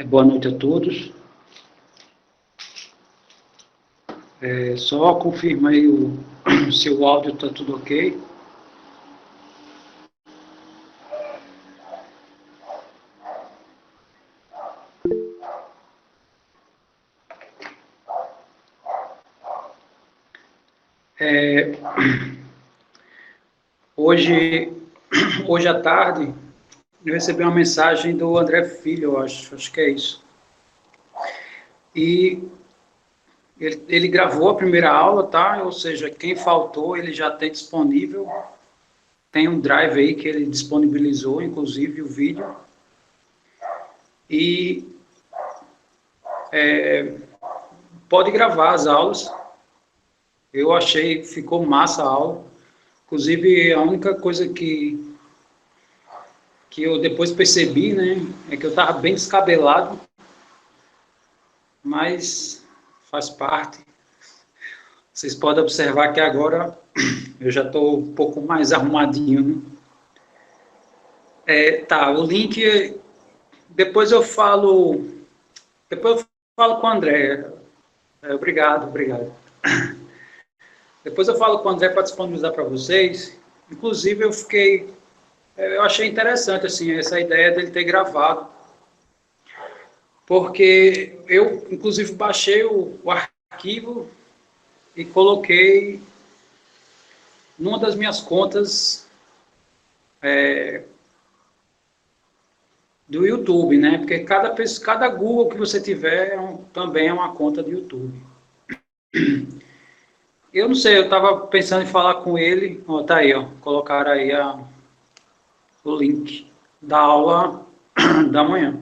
Boa noite a todos. Só confirma aí se o áudio está tudo ok. Hoje à tarde, eu recebi uma mensagem do André Filho, eu acho que é isso. E ele gravou a primeira aula, tá? Ou seja, quem faltou, ele já tem disponível. Tem um drive aí que ele disponibilizou, inclusive o vídeo. E pode gravar as aulas. Eu achei, ficou massa a aula. Inclusive, a única coisa que eu depois percebi, né, é que eu estava bem descabelado, mas faz parte. Vocês podem observar que agora eu já estou um pouco mais arrumadinho, né? Tá, o link, depois eu falo com o André. Obrigado. Depois eu falo com o André para disponibilizar para vocês. Inclusive, eu achei interessante assim, essa ideia dele ter gravado, porque eu, inclusive, baixei o arquivo e coloquei numa das minhas contas do YouTube, né? Porque cada Google que você tiver também é uma conta do YouTube. Eu não sei, eu estava pensando em falar com ele. Ó, tá aí, ó, colocaram aí o link da aula da manhã.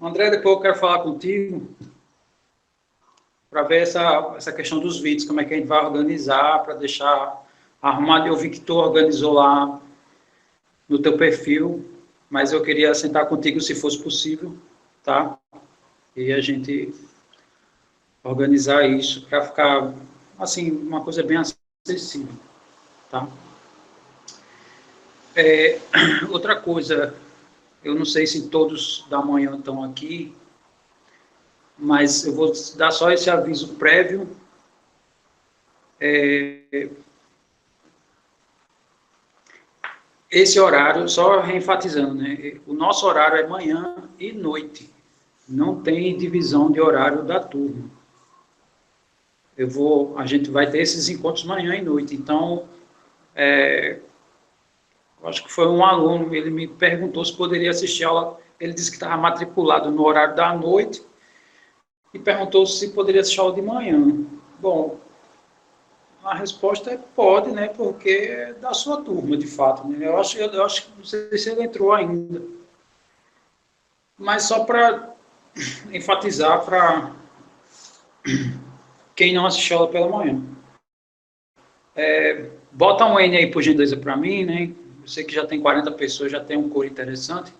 André, depois eu quero falar contigo para ver essa questão dos vídeos, como é que a gente vai organizar, para deixar arrumado. Eu vi que tu organizou lá no teu perfil, mas eu queria sentar contigo se fosse possível, tá? E a gente organizar isso para ficar, assim, uma coisa bem acessível, tá? Outra coisa, eu não sei se todos da manhã estão aqui, mas eu vou dar só esse aviso prévio. Esse horário, só reenfatizando, né? O nosso horário é manhã e noite. Não tem divisão de horário da turma. A gente vai ter esses encontros manhã e noite. Então, eu acho que foi um aluno, ele me perguntou se poderia assistir a aula. Ele disse que estava matriculado no horário da noite e perguntou se poderia assistir a aula de manhã. Bom, a resposta é pode, né? Porque é da sua turma, de fato. Né? Eu acho que não sei se ele entrou ainda. Mas só para enfatizar para quem não assistiu a aula pela manhã. Bota um N aí, por gentileza, para mim, né? Eu sei que já tem 40 pessoas, já tem um cor interessante.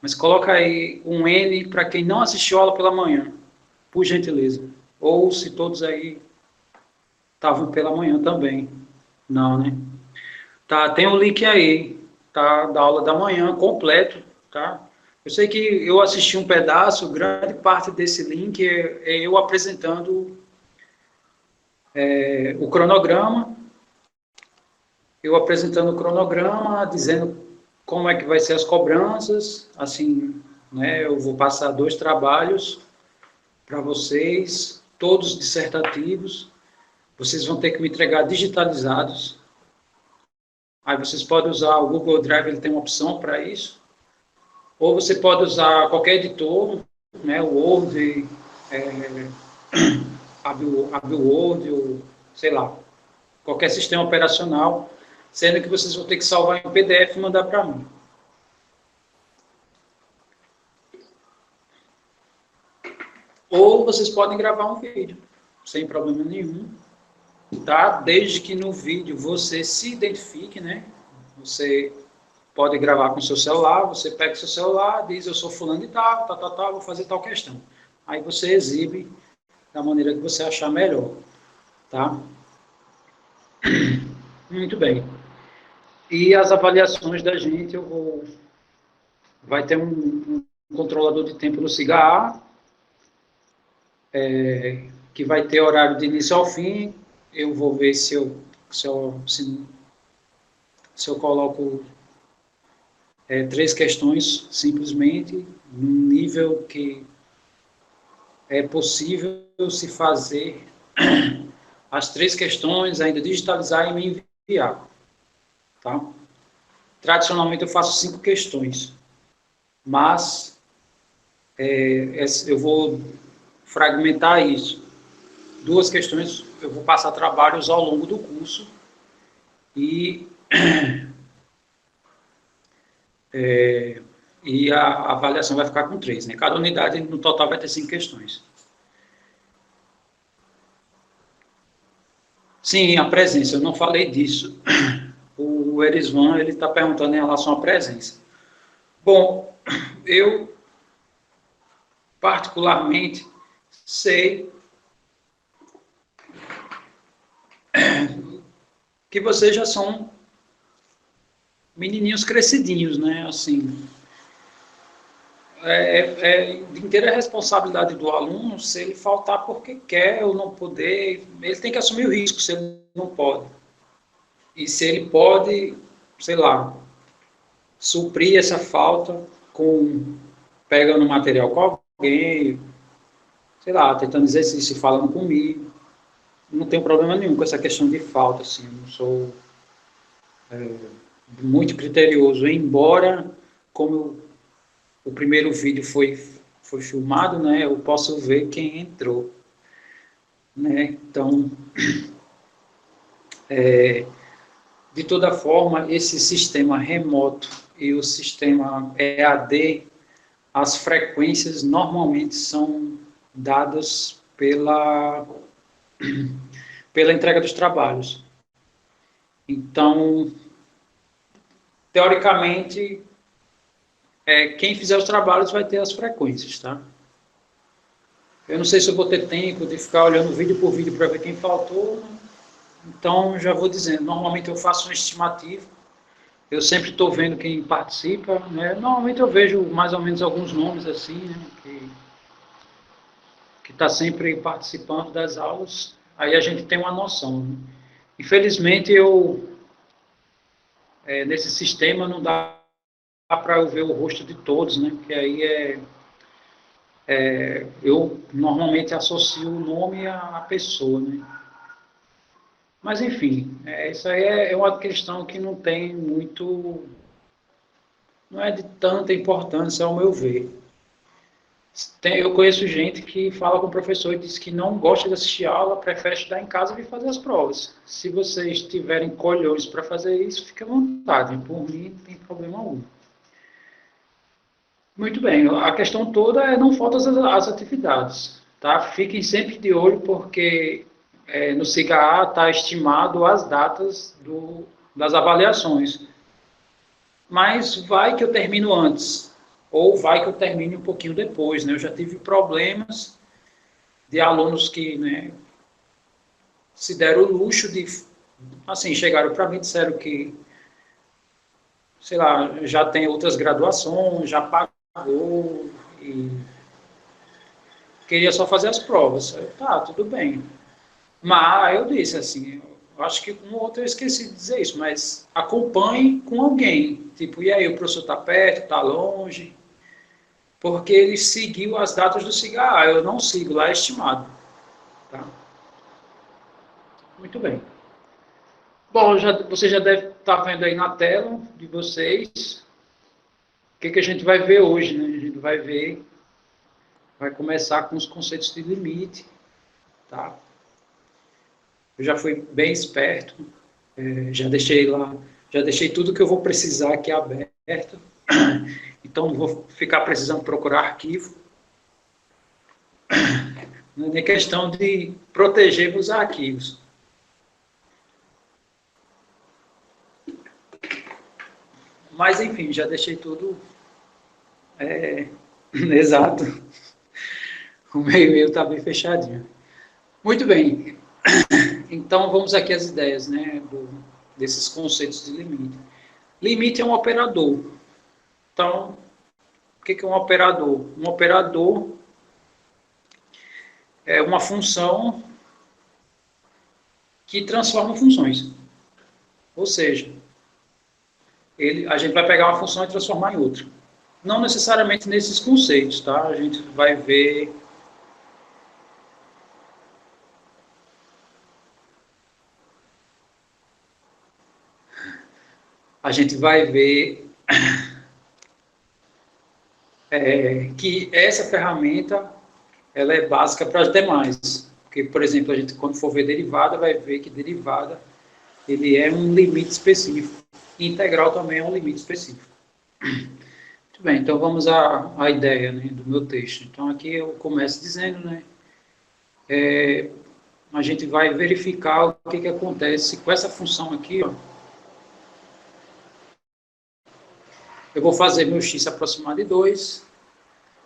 Mas coloca aí um N para quem não assistiu a aula pela manhã, por gentileza. Ou se todos aí estavam pela manhã também. Não, né? Tá, tem um link aí, tá? Da aula da manhã, completo, tá? Eu sei que eu assisti um pedaço, grande parte desse link é eu apresentando o cronograma, dizendo como é que vai ser as cobranças, assim, né? Eu vou passar 2 trabalhos para vocês, todos dissertativos. Vocês vão ter que me entregar digitalizados. Aí vocês podem usar o Google Drive, ele tem uma opção para isso. Ou você pode usar qualquer editor, né, o Word, abre o Word, ou sei lá, qualquer sistema operacional, sendo que vocês vão ter que salvar em PDF e mandar para mim. Ou vocês podem gravar um vídeo, sem problema nenhum, tá? Desde que no vídeo você se identifique, né? Você pode gravar com o seu celular, você pega o seu celular, diz eu sou fulano de tal, vou fazer tal questão. Aí você exibe da maneira que você achar melhor, tá? Muito bem. E as avaliações da gente, vai ter um controlador de tempo no SIGA-A, que vai ter horário de início ao fim. Eu vou ver se eu coloco 3 questões, simplesmente, num nível que é possível se fazer as 3 questões, ainda digitalizar e me enviar. Tá? Tradicionalmente eu faço 5 questões, mas eu vou fragmentar isso. 2 questões eu vou passar trabalhos ao longo do curso e, e a avaliação vai ficar com 3. Né? Cada unidade, no total, vai ter 5 questões. Sim, a presença, eu não falei disso. O Erisvan, ele está perguntando em relação à presença. Bom, eu particularmente sei que vocês já são menininhos crescidinhos, né? Assim, de inteira responsabilidade do aluno se ele faltar porque quer ou não poder. Ele tem que assumir o risco se ele não pode. E se ele pode, sei lá, suprir essa falta pegando material com alguém, sei lá, tentando exercício, falando comigo. Não tenho problema nenhum com essa questão de falta, assim, não sou muito criterioso, embora, como o primeiro vídeo foi filmado, né, eu posso ver quem entrou, né, então, de toda forma, esse sistema remoto e o sistema EAD, as frequências normalmente são dadas pela entrega dos trabalhos. Então, teoricamente, quem fizer os trabalhos vai ter as frequências, tá? Eu não sei se eu vou ter tempo de ficar olhando vídeo por vídeo para ver quem faltou, então já vou dizendo, normalmente eu faço uma estimativa, eu sempre estou vendo quem participa, né? Normalmente eu vejo mais ou menos alguns nomes assim, né? Que está sempre participando das aulas, aí a gente tem uma noção. Né? Infelizmente, nesse sistema não dá para eu ver o rosto de todos, né? Porque aí eu normalmente associo o nome à pessoa, né? Mas, enfim, isso aí é uma questão que não tem muito, não é de tanta importância ao meu ver. Eu conheço gente que fala com o professor e diz que não gosta de assistir aula, prefere estudar em casa e fazer as provas. Se vocês tiverem colhões para fazer isso, fique à vontade. Por mim, não tem problema algum. Muito bem, a questão toda é não faltam as atividades. Tá? Fiquem sempre de olho, porque no SIGA-A está estimado as datas das avaliações. Mas vai que eu termino antes, ou vai que eu termine um pouquinho depois. Né? Eu já tive problemas de alunos que, né, se deram o luxo de, assim, chegaram para mim e disseram que, sei lá, já tem outras graduações, já pagou e queria só fazer as provas. Tá, tudo bem. Mas eu disse assim, eu acho que um ou outro eu esqueci de dizer isso, mas acompanhe com alguém. Tipo, e aí, o professor está perto, está longe? Porque ele seguiu as datas do SIGA. Eu não sigo, lá é estimado. Tá? Muito bem. Bom, você já deve estar vendo aí na tela de vocês o que a gente vai ver hoje. Né? A gente vai começar com os conceitos de limite. Tá? Eu já fui bem esperto, já deixei tudo que eu vou precisar aqui aberto. Então, não vou ficar precisando procurar arquivo. Não é nem questão de proteger os arquivos. Mas, enfim, já deixei tudo exato. O meu e-mail está bem fechadinho. Muito bem. Então, vamos aqui às ideias, né, desses conceitos de limite. Limite é um operador. Então, o que é um operador? Um operador é uma função que transforma funções. Ou seja, a gente vai pegar uma função e transformar em outra. Não necessariamente nesses conceitos, tá? A gente vai ver... que essa ferramenta ela é básica para as demais. Porque, por exemplo, a gente, quando for ver derivada, vai ver que derivada ele é um limite específico. Integral também é um limite específico. Muito bem, então vamos à ideia, né, do meu texto. Então, aqui eu começo dizendo, né, a gente vai verificar o que acontece com essa função aqui, ó. Eu vou fazer meu x se aproximar de 2,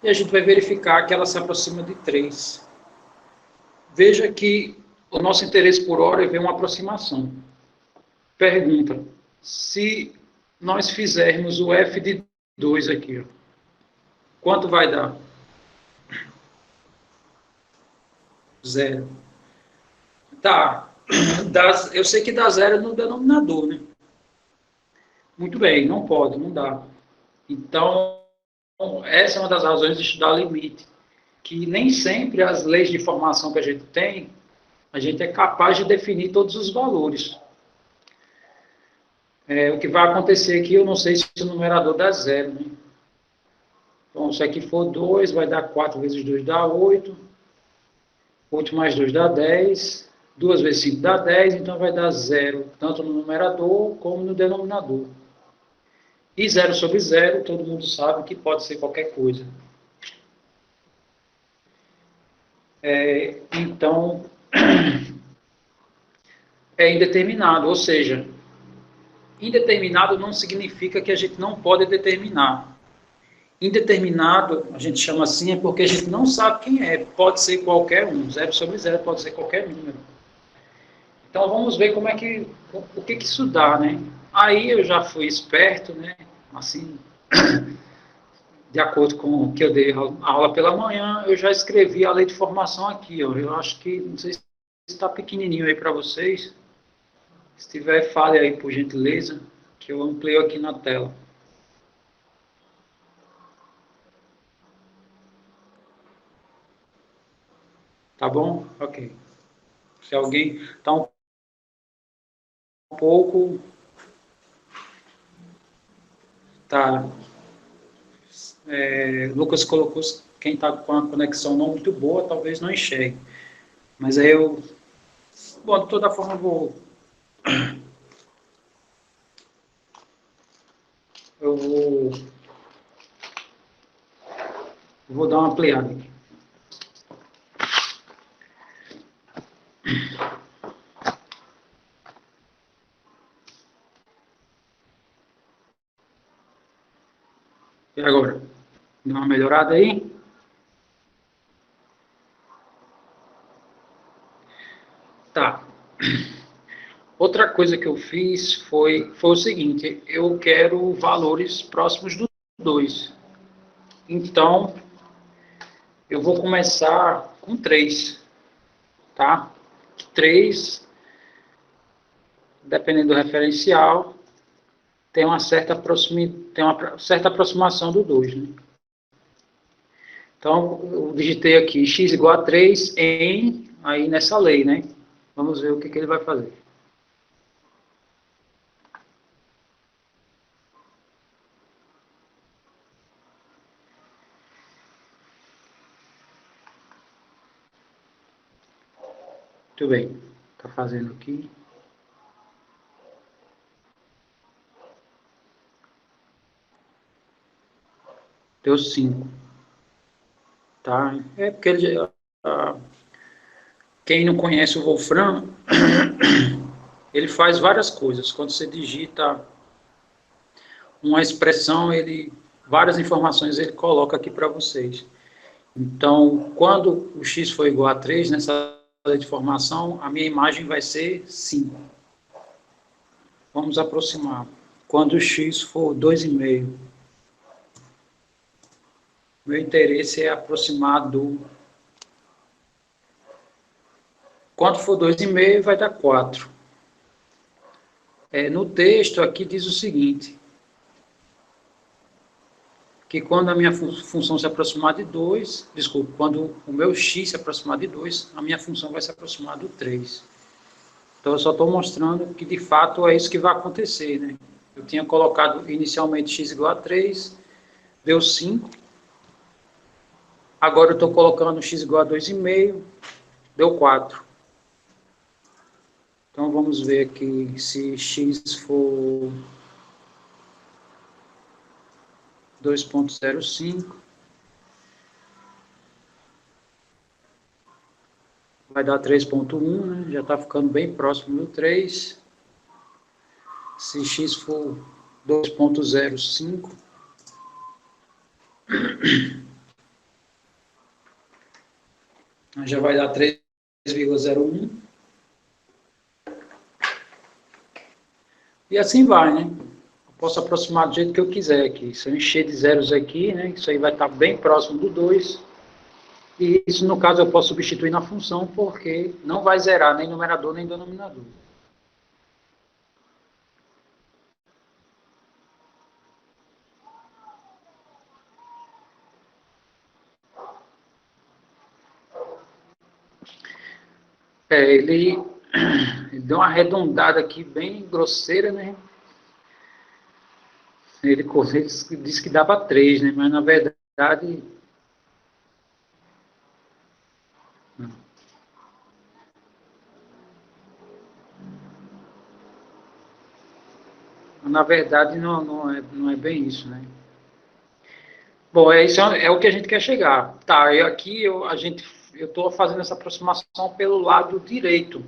e a gente vai verificar que ela se aproxima de 3. Veja que o nosso interesse por hora é ver uma aproximação. Pergunta, se nós fizermos o f de 2 aqui, ó, quanto vai dar? 0. Tá, eu sei que dá 0 no denominador, né? Muito bem, não pode, não dá. Então, essa é uma das razões de estudar limite, que nem sempre as leis de formação que a gente tem, a gente é capaz de definir todos os valores. O que vai acontecer aqui, eu não sei se o numerador dá 0, né? Então, se aqui for 2, vai dar 4 vezes 2 dá 8. 8 mais 2 dá 10. 2 vezes 5 dá 10, então vai dar 0, tanto no numerador como no denominador. E 0 sobre 0, todo mundo sabe que pode ser qualquer coisa. Então, é indeterminado, ou seja, indeterminado não significa que a gente não pode determinar. Indeterminado, a gente chama assim, é porque a gente não sabe quem é. Pode ser qualquer um. 0 sobre 0 pode ser qualquer número. Então, vamos ver o que isso dá, né? Aí eu já fui esperto, né? Assim, de acordo com o que eu dei a aula pela manhã, eu já escrevi a lei de formação aqui, ó. Eu acho que, não sei se está pequenininho aí para vocês. Se tiver, fale aí, por gentileza, que eu amplio aqui na tela. Tá bom? Ok. Se alguém está um pouco... Tá. Lucas colocou, quem está com a conexão não muito boa, talvez não enxergue. Mas aí eu... Bom, de toda forma, eu vou dar uma ampliada aqui. E agora? Dá uma melhorada aí? Tá. Outra coisa que eu fiz foi o seguinte, eu quero valores próximos do 2. Então, eu vou começar com 3, tá? 3, dependendo do referencial, tem uma certa aproximação do 2, né? Então, eu digitei aqui x igual a 3 aí nessa lei, né? Vamos ver o que ele vai fazer. Muito bem, está fazendo aqui. Deu 5. Tá? Porque quem não conhece o Wolfram, ele faz várias coisas. Quando você digita uma expressão, várias informações ele coloca aqui para vocês. Então, quando o x for igual a 3, nessa de formação, a minha imagem vai ser 5. Vamos aproximar. Quando o x for 2,5, meu interesse é aproximar do... Quando for 2,5, vai dar 4. No texto aqui diz o seguinte, que quando a minha função se aproximar de 2, desculpa, quando o meu x se aproximar de 2, a minha função vai se aproximar do 3. Então, eu só estou mostrando que, de fato, é isso que vai acontecer, né? Eu tinha colocado inicialmente x igual a 3, deu 5. Agora eu estou colocando x igual a 2,5, deu 4. Então, vamos ver aqui se x for 2,05. Vai dar 3,1, né? Já está ficando bem próximo do 3. Se x for 2,05, já vai dar 3,01. E assim vai, né? Eu posso aproximar do jeito que eu quiser aqui. Se eu encher de zeros aqui, né? Isso aí vai estar bem próximo do 2. E isso, no caso, eu posso substituir na função, porque não vai zerar nem numerador nem denominador. Ele deu uma arredondada aqui bem grosseira, né? Ele disse que dava 3, né? Mas, na verdade... Na verdade, não é bem isso, né? Bom, isso é o que a gente quer chegar. Tá, aqui eu estou fazendo essa aproximação pelo lado direito.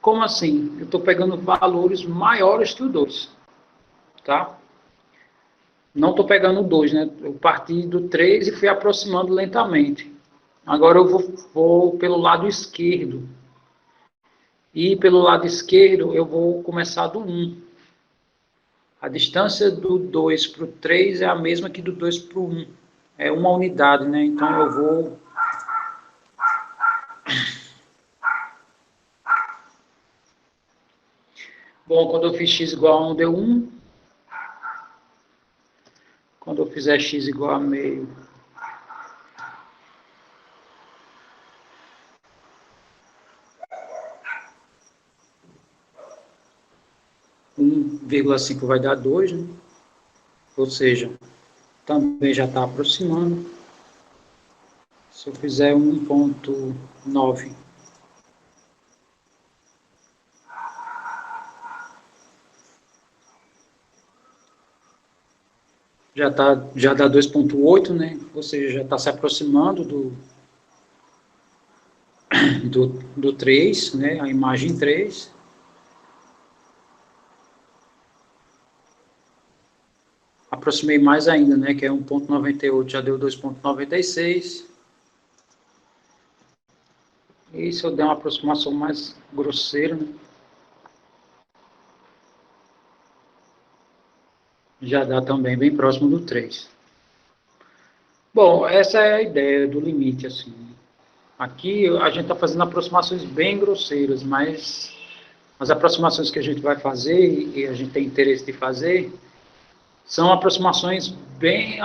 Como assim? Eu estou pegando valores maiores que o 2, tá? Não estou pegando o 2, né? Eu parti do 3 e fui aproximando lentamente. Agora eu vou pelo lado esquerdo. E pelo lado esquerdo eu vou começar do 1. A distância do 2 para o 3 é a mesma que do 2 para o 1. É uma unidade, né? Então eu vou... Bom, quando eu fiz x igual a 1, deu 1. Quando eu fizer x igual a meio, vírgula 5 vai dar 2, né? Ou seja, também já está aproximando. Se eu fizer 1,9, já dá 2,8, né? Ou seja, já está se aproximando do 3, né? A imagem 3. Aproximei mais ainda, né? Que é 1,98, já deu 2,96. E se eu der uma aproximação mais grosseira, né? Já dá também bem próximo do 3. Bom, essa é a ideia do limite, assim. Aqui a gente está fazendo aproximações bem grosseiras, mas as aproximações que a gente vai fazer e a gente tem interesse de fazer são aproximações bem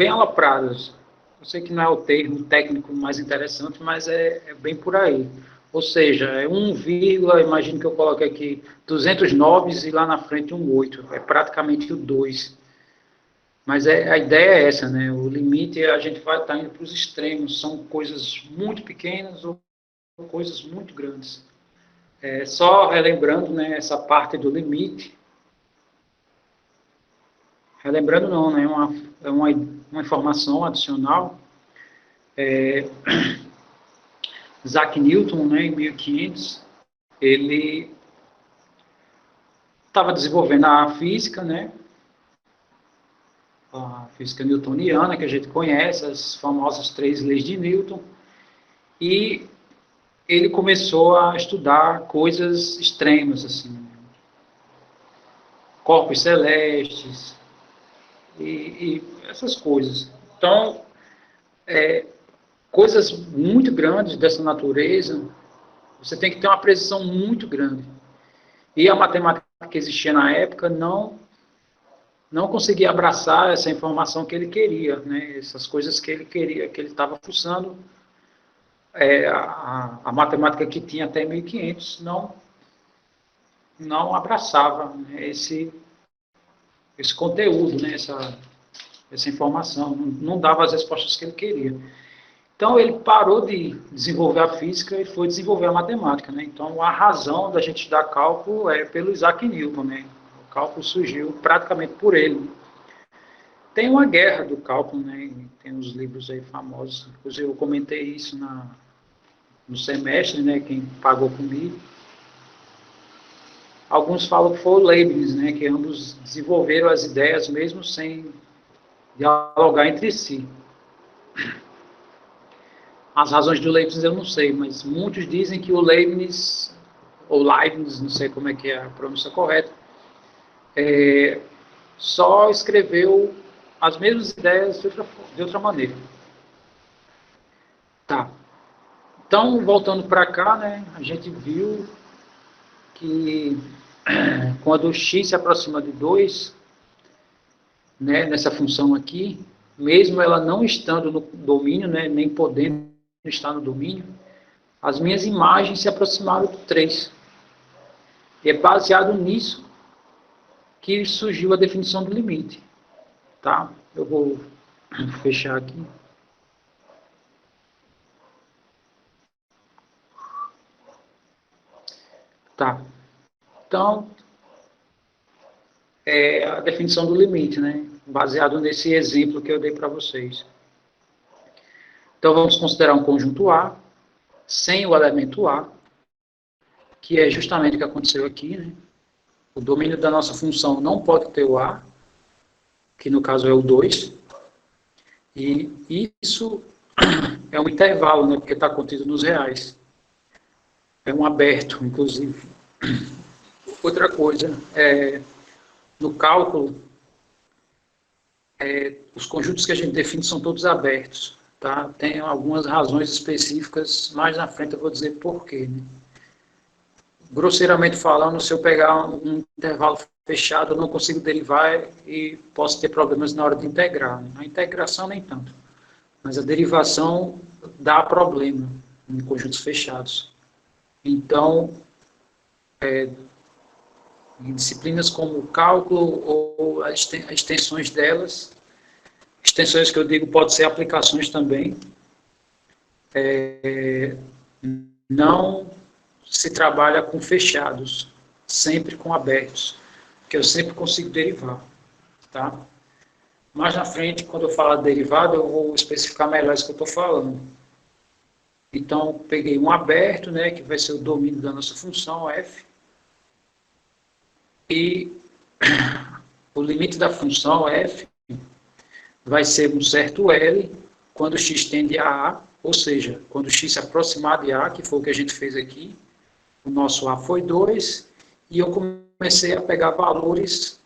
alopradas. Eu sei que não é o termo técnico mais interessante, mas é bem por aí. Ou seja, é 1, imagino que eu coloque aqui 209 e lá na frente um 8. É praticamente o 2. Mas a ideia é essa, né? O limite a gente vai estar indo para os extremos. São coisas muito pequenas ou coisas muito grandes. Só relembrando, né, essa parte do limite. Relembrando não, né? É uma informação adicional. Isaac Newton, né, em 1500, ele estava desenvolvendo a física, né? A física newtoniana, que a gente conhece, as famosas 3 leis de Newton, e ele começou a estudar coisas extremas, assim, corpos celestes e essas coisas. Então, coisas muito grandes dessa natureza, você tem que ter uma precisão muito grande. E a matemática que existia na época não conseguia abraçar essa informação que ele queria, né? Essas coisas que ele queria, que ele estava fuçando. A matemática que tinha até 1500 não abraçava, né, esse conteúdo, né, essa informação, não dava as respostas que ele queria. Então, ele parou de desenvolver a física e foi desenvolver a matemática. Né? Então, a razão da gente estudar cálculo é pelo Isaac Newton. Né? O cálculo surgiu praticamente por ele. Tem uma guerra do cálculo, né? Tem uns livros aí famosos. Inclusive, eu comentei isso no semestre, né? Quem pagou comigo. Alguns falam que foi o Leibniz, né? Que ambos desenvolveram as ideias mesmo sem dialogar entre si. As razões do Leibniz eu não sei, mas muitos dizem que o Leibniz, ou Leibniz, não sei como é que é a pronúncia correta, só escreveu as mesmas ideias de outra maneira. Tá. Então, voltando para cá, né, a gente viu que quando o x se aproxima de 2, né, nessa função aqui, mesmo ela não estando no domínio, né, nem podendo estar no domínio, as minhas imagens se aproximaram do 3. E é baseado nisso que surgiu a definição do limite. Tá? Eu vou fechar aqui. Tá. Então, é a definição do limite, né? Baseado nesse exemplo que eu dei para vocês. Então, vamos considerar um conjunto A, sem o elemento A, que é justamente o que aconteceu aqui, né? O domínio da nossa função não pode ter o A, que no caso é o 2, e isso é um intervalo, né? Porque está contido nos reais. É um aberto, inclusive. Outra coisa, no cálculo, os conjuntos que a gente define são todos abertos. Tá? Tem algumas razões específicas, mais na frente eu vou dizer por quê. Né? Grosseiramente falando, se eu pegar um intervalo fechado, eu não consigo derivar e posso ter problemas na hora de integrar. Né? A integração nem tanto, mas a derivação dá problema em conjuntos fechados. Então, em disciplinas como o cálculo ou as extensões delas, extensões que eu digo pode ser aplicações também, não se trabalha com fechados, sempre com abertos, que eu sempre consigo derivar. Tá? Mais na frente, quando eu falar de derivada, eu vou especificar melhor isso que eu estou falando. Então, peguei um aberto, né, que vai ser o domínio da nossa função, f, e o limite da função f vai ser um certo L quando x tende a A, ou seja, quando x se aproximar de A, que foi o que a gente fez aqui, o nosso A foi 2, e eu comecei a pegar valores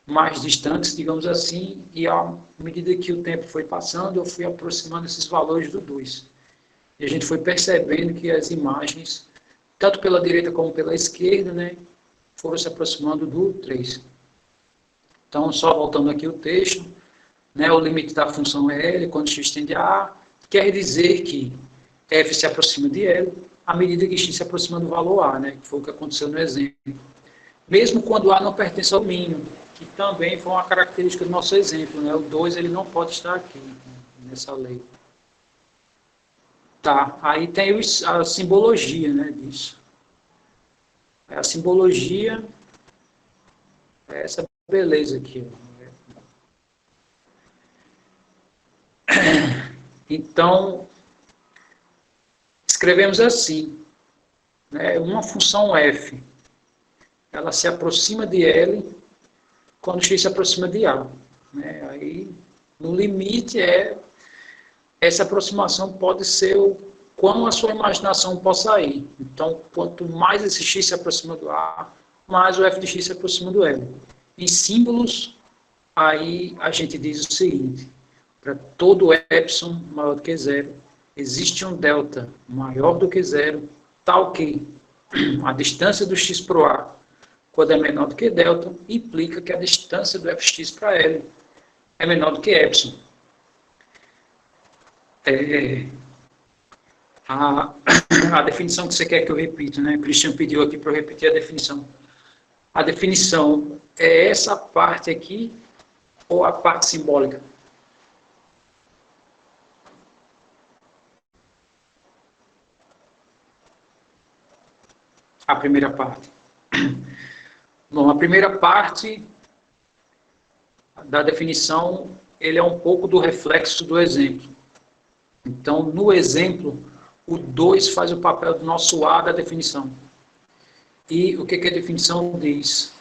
mais distantes, digamos assim, e à medida que o tempo foi passando, eu fui aproximando esses valores do 2. E a gente foi percebendo que as imagens, tanto pela direita como pela esquerda, né, foram se aproximando do 3. Então, só voltando aqui o texto, né, o limite da função é L, quando x tende a A, quer dizer que f se aproxima de L, à medida que x se aproxima do valor A, né, que foi o que aconteceu no exemplo. Mesmo quando A não pertence ao mínimo, que também foi uma característica do nosso exemplo, né, o 2 ele não pode estar aqui, nessa lei. Tá, aí tem a simbologia, né, disso. A simbologia é essa beleza aqui. Então, escrevemos assim, né, uma função f, ela se aproxima de L quando x se aproxima de A. Né, aí, no limite, essa aproximação pode ser quão a sua imaginação possa ir. Então, quanto mais esse x se aproxima do A, mais o f de x se aproxima do L. Em símbolos, aí a gente diz o seguinte: para todo epsilon maior do que zero, existe um delta maior do que zero, tal que a distância do x para o A, quando é menor do que delta, implica que a distância do fx para L é menor do que epsilon. A definição que você quer que eu repita, né? O Christian pediu aqui para eu repetir a definição. A definição é essa parte aqui ou a parte simbólica? A primeira parte. Bom, a primeira parte da definição, ele é um pouco do reflexo do exemplo. Então, no exemplo, o 2 faz o papel do nosso A da definição. E o que a definição diz?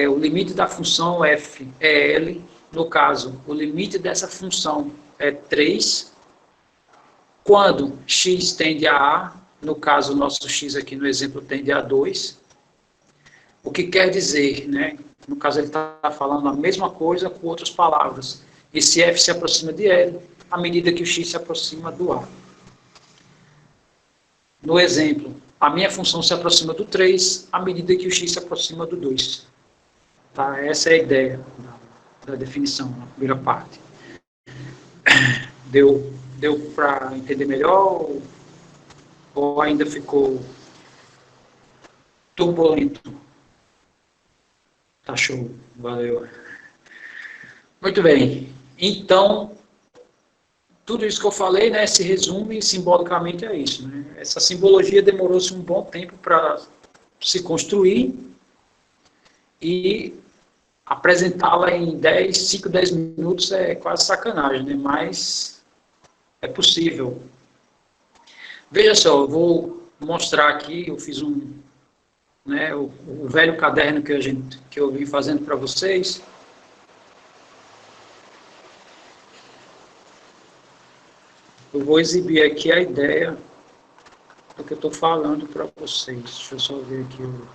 O limite da função f é L. No caso, o limite dessa função é 3. Quando x tende a A, no caso, o nosso x aqui no exemplo tende a 2. O que quer dizer, né? No caso, ele está falando a mesma coisa com outras palavras. Esse f se aproxima de L à medida que o x se aproxima do A. No exemplo, a minha função se aproxima do 3 à medida que o x se aproxima do 2. Tá? Essa é a ideia da definição, na primeira parte. Deu para entender melhor ou ainda ficou turbulento? Tá show, valeu. Muito bem, então, tudo isso que eu falei, né, se resume simbolicamente a isso. Né? Essa simbologia demorou-se um bom tempo para se construir e apresentá-la em 5, 10 minutos é quase sacanagem, né? Mas é possível. Veja só, eu vou mostrar aqui, eu fiz o velho caderno que eu vim fazendo para vocês. Eu vou exibir aqui a ideia do que eu estou falando para vocês. Deixa eu só ver aqui o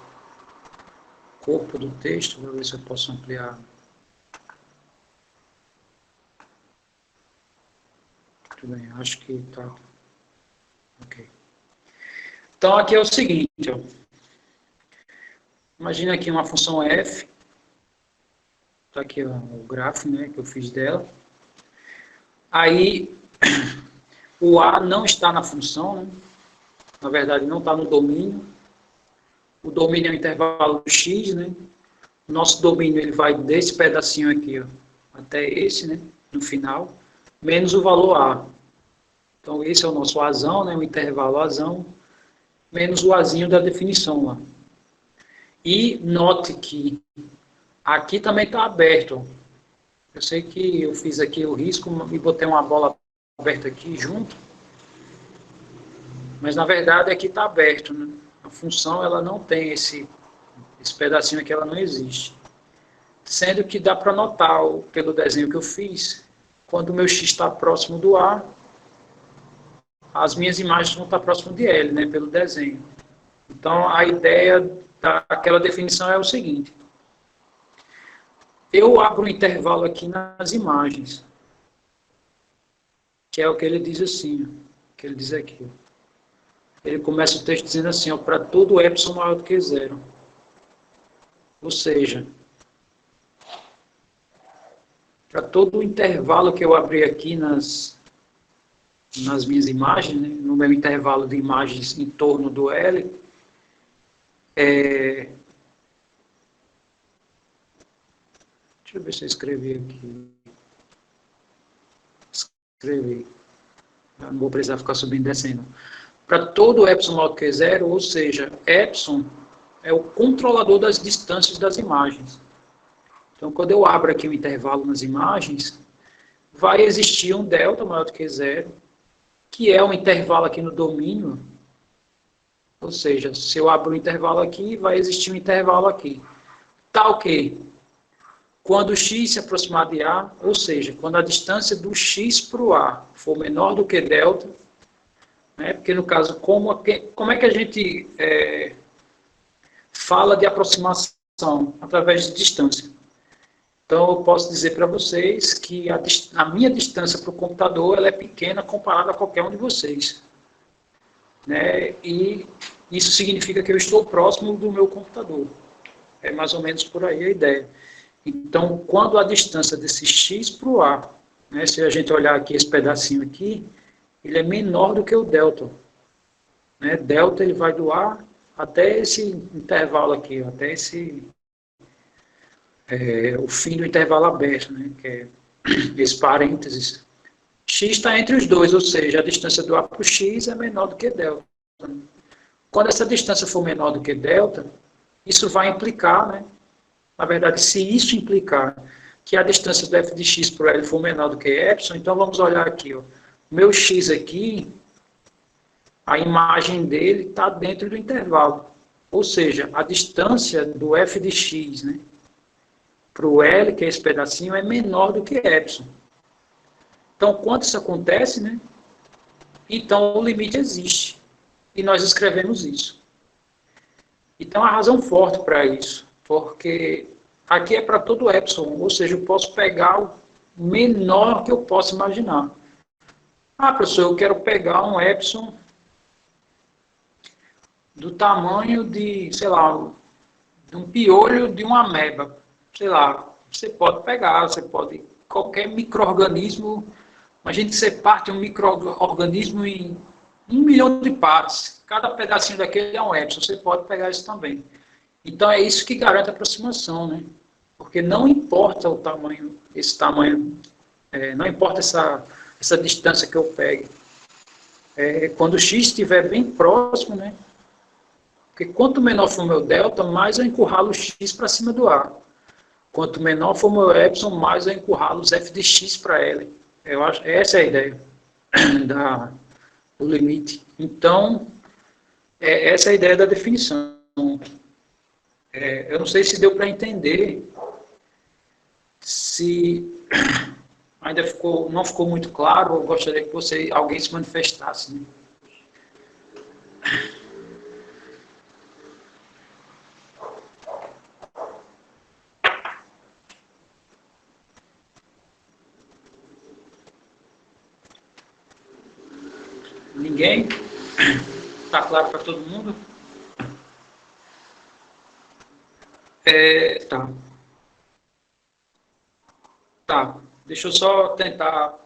corpo do texto, para ver se eu posso ampliar. Muito bem, acho que está. Ok. Então, aqui é o seguinte, ó. Imagina aqui uma função f. Está aqui ó, o gráfico, né, que eu fiz dela. Aí, o A não está na função, né? Na verdade, não está no domínio. O domínio é o intervalo do x, né? O nosso domínio ele vai desse pedacinho aqui ó, até esse, né? No final, menos o valor A. Então, esse é o nosso Azão, né? O intervalo Azão, menos o Azinho da definição lá. E note que aqui também está aberto. Eu sei que eu fiz aqui o risco e botei uma bola aberta aqui junto, mas na verdade aqui está aberto, né? A função ela não tem esse pedacinho aqui, ela não existe. Sendo que dá para notar pelo desenho que eu fiz, quando o meu x está próximo do A, as minhas imagens vão estar próximo de L, né? Pelo desenho. Então a ideia daquela definição é o seguinte: eu abro um intervalo aqui nas imagens, que é o que ele diz assim, que ele diz aqui. Ele começa o texto dizendo assim, para todo epsilon maior do que zero. Ou seja, para todo o intervalo que eu abri aqui nas minhas imagens, né, no meu intervalo de imagens em torno do L, deixa eu ver se eu escrevi aqui. Escrevi. Eu não vou precisar ficar subindo e descendo. Para todo epsilon maior do que zero, ou seja, epsilon é o controlador das distâncias das imagens. Então, quando eu abro aqui o intervalo nas imagens, vai existir um delta maior do que zero, que é um intervalo aqui no domínio. Ou seja, se eu abro um intervalo aqui, vai existir um intervalo aqui. Tal que, quando x se aproximar de A, ou seja, quando a distância do x para o A for menor do que delta, né? Porque, no caso, como é que a gente fala de aproximação? Através de distância. Então, eu posso dizer para vocês que a minha distância para o computador ela é pequena comparada a qualquer um de vocês, né? E isso significa que eu estou próximo do meu computador. É mais ou menos por aí a ideia. Então, quando a distância desse x para o a, né, se a gente olhar aqui esse pedacinho aqui, ele é menor do que o delta. Né? Delta ele vai do a até esse intervalo aqui, até o fim do intervalo aberto, né, que é esse parênteses. X está entre os dois, ou seja, a distância do a para o x é menor do que delta. Quando essa distância for menor do que delta, isso vai implicar, né? Na verdade, se isso implicar que a distância do f de x para o L for menor do que epsilon, então vamos olhar aqui, ó. Meu x aqui, a imagem dele está dentro do intervalo. Ou seja, a distância do f de x, né, para o L, que é esse pedacinho, é menor do que epsilon. Então, quando isso acontece, né, então o limite existe. E nós escrevemos isso. Então, a razão forte para isso, porque aqui é para todo epsilon, ou seja, eu posso pegar o menor que eu possa imaginar. Ah, professor, eu quero pegar um epsilon do tamanho de, sei lá, de um piolho de uma ameba. Sei lá, você pode pegar, qualquer micro-organismo, imagine que você parte um micro-organismo em 1 milhão de partes. Cada pedacinho daquele é um epsilon, você pode pegar isso também. Então é isso que garante a aproximação, né? Porque não importa o tamanho, esse tamanho, não importa essa distância que eu pegue. Quando o x estiver bem próximo, né? Porque quanto menor for o meu delta, mais eu encurralo o x para cima do a. Quanto menor for o meu epsilon, mais eu encurralo os f de x para L. Eu acho, essa é a ideia do limite. Então, essa é a ideia da definição. Eu não sei se deu para entender, se ainda não ficou muito claro, eu gostaria que alguém se manifestasse. Né? Ninguém? Está claro para todo mundo? Tá. Tá. Deixa eu só tentar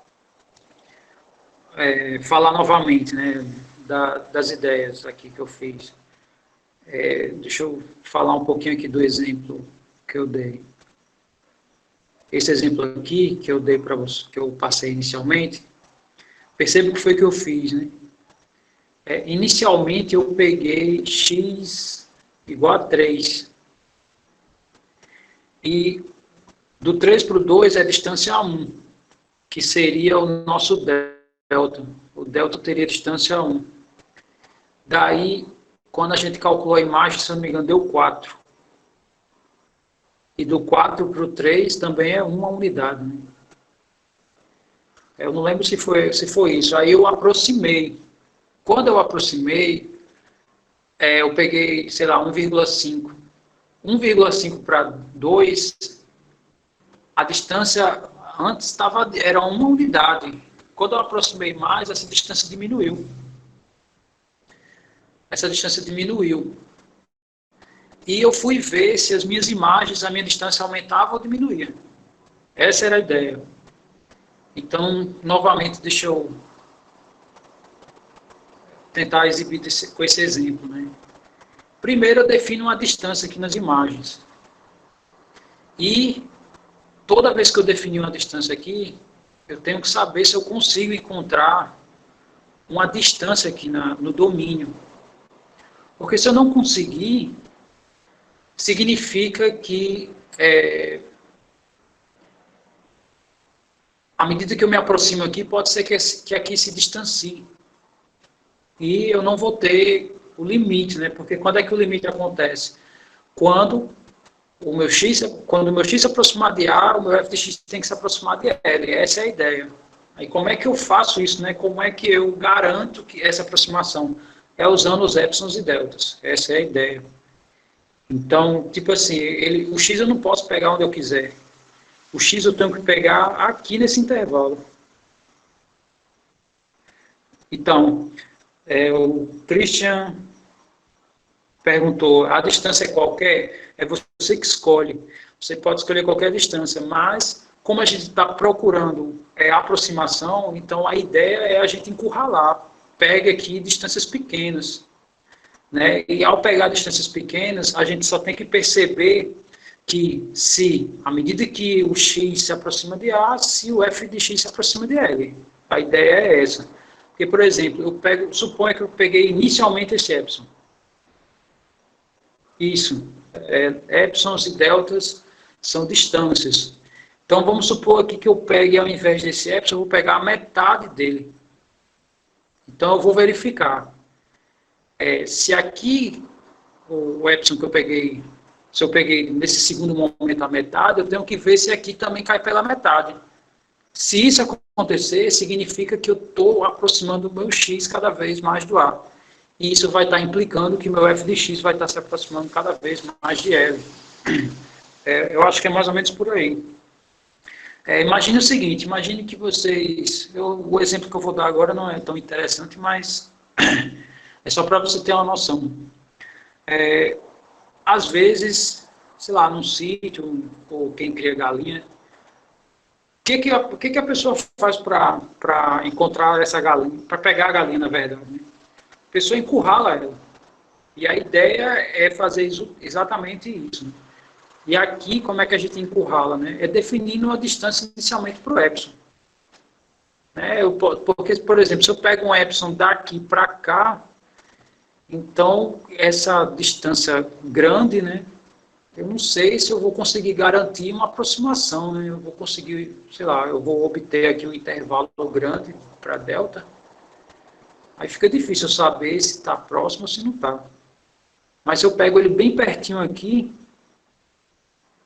falar novamente, né, das ideias aqui que eu fiz. Deixa eu falar um pouquinho aqui do exemplo que eu dei. Esse exemplo aqui que eu dei para você, que eu passei inicialmente, perceba o que foi que eu fiz, né? Inicialmente eu peguei x igual a 3. E do 3 para o 2 é a distância 1, que seria o nosso delta. O delta teria distância 1. Daí, quando a gente calculou a imagem, se não me engano, deu 4. E do 4 para o 3 também é uma unidade. Né? Eu não lembro se foi isso. Aí eu aproximei. Quando eu aproximei, eu peguei, sei lá, 1,5. 1,5 para 2, a distância antes era uma unidade. Quando eu aproximei mais, essa distância diminuiu. Essa distância diminuiu. E eu fui ver se as minhas imagens, a minha distância aumentava ou diminuía. Essa era a ideia. Então, novamente, deixa eu tentar exibir com esse exemplo. Né? Primeiro, eu defino uma distância aqui nas imagens. E toda vez que eu definir uma distância aqui, eu tenho que saber se eu consigo encontrar uma distância aqui no domínio. Porque se eu não conseguir, significa que à medida que eu me aproximo aqui, pode ser que aqui se distancie. E eu não vou ter o limite, né? Porque quando é que o limite acontece? Quando o meu x se aproximar de A, o meu f de x tem que se aproximar de L. Essa é a ideia. Aí como é que eu faço isso, né? Como é que eu garanto que essa aproximação é usando os epsilons e deltas? Essa é a ideia. Então, tipo assim, o x eu não posso pegar onde eu quiser. O x eu tenho que pegar aqui nesse intervalo. Então, o Christian perguntou, a distância é qualquer? É você que escolhe. Você pode escolher qualquer distância, mas como a gente está procurando aproximação, então a ideia é a gente encurralar. Pegue aqui distâncias pequenas. Né? E ao pegar distâncias pequenas, a gente só tem que perceber que se, à medida que o x se aproxima de A, se o f de x se aproxima de L. A ideia é essa. Porque, por exemplo, suponha que eu peguei inicialmente esse epsilon. Isso. Epsilons e deltas são distâncias. Então, vamos supor aqui que eu pegue, ao invés desse epsilon, eu vou pegar a metade dele. Então, eu vou verificar. Se aqui, o epsilon que eu peguei, se eu peguei nesse segundo momento a metade, eu tenho que ver se aqui também cai pela metade. Se isso acontecer, significa que eu estou aproximando o meu x cada vez mais do A. E isso vai estar implicando que meu f de x vai estar se aproximando cada vez mais de L. Eu acho que é mais ou menos por aí. Imagine o seguinte, imagine que vocês... o exemplo que eu vou dar agora não é tão interessante, mas é só para você ter uma noção. Às vezes, sei lá, num sítio, ou quem cria galinha, o que a pessoa faz para encontrar essa galinha, para pegar a galinha, na verdade? Né? A pessoa encurrala ela. E a ideia é fazer exatamente isso. Né? E aqui, como é que a gente encurrala? Né? É definindo uma distância inicialmente para o epsilon. Né? Porque, por exemplo, se eu pego um epsilon daqui para cá, então essa distância grande, né? Eu não sei se eu vou conseguir garantir uma aproximação, né? Eu vou conseguir, sei lá, eu vou obter aqui um intervalo grande para delta. Aí fica difícil saber se está próximo ou se não está. Mas se eu pego ele bem pertinho aqui,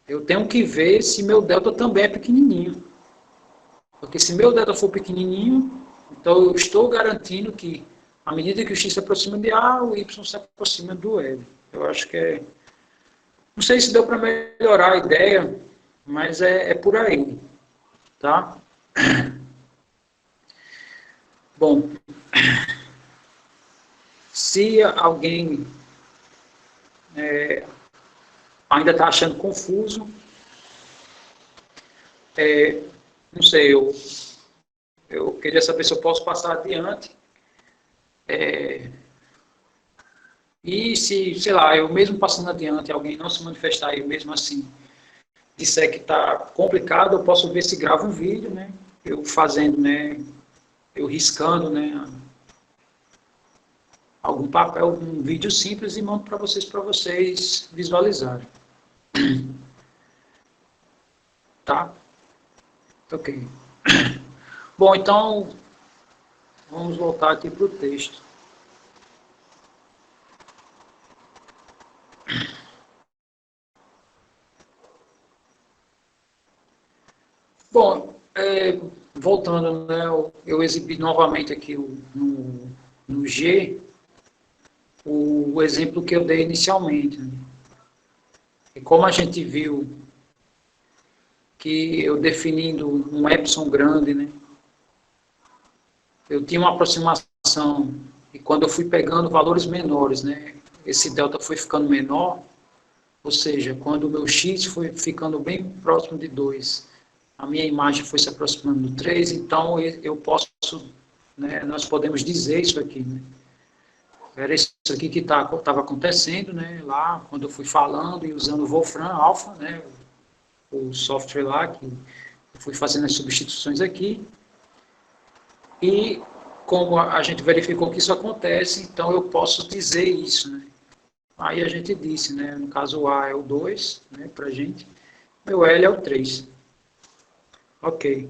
eu tenho que ver se meu delta também é pequenininho. Porque se meu delta for pequenininho, então eu estou garantindo que, à medida que o x se aproxima de A, o y se aproxima do L. Eu acho que é... Não sei se deu para melhorar a ideia, mas é por aí, tá? Bom, se alguém ainda está achando confuso, não sei, eu queria saber se eu posso passar adiante. E se, sei lá, eu mesmo passando adiante, alguém não se manifestar e mesmo assim disser que está complicado, eu posso ver se gravo um vídeo, né? Eu fazendo, né? Eu riscando, né? Algum papel, um vídeo simples e mando para vocês visualizarem. Tá? Ok. Bom, então, vamos voltar aqui para o texto. Bom, voltando, né, eu exibi novamente aqui no G o exemplo que eu dei inicialmente. Né? E como a gente viu que eu definindo um epsilon grande, né, eu tinha uma aproximação e quando eu fui pegando valores menores, né, esse delta foi ficando menor, ou seja, quando o meu x foi ficando bem próximo de 2, a minha imagem foi se aproximando do 3, então eu posso, né, nós podemos dizer isso aqui, né? Era isso aqui que estava acontecendo, né, lá, quando eu fui falando e usando o Wolfram Alpha, né, o software lá, que eu fui fazendo as substituições aqui, e como a gente verificou que isso acontece, então eu posso dizer isso, né. Aí a gente disse, né, no caso o A é o 2, né, para a gente, e o L é o 3. Ok.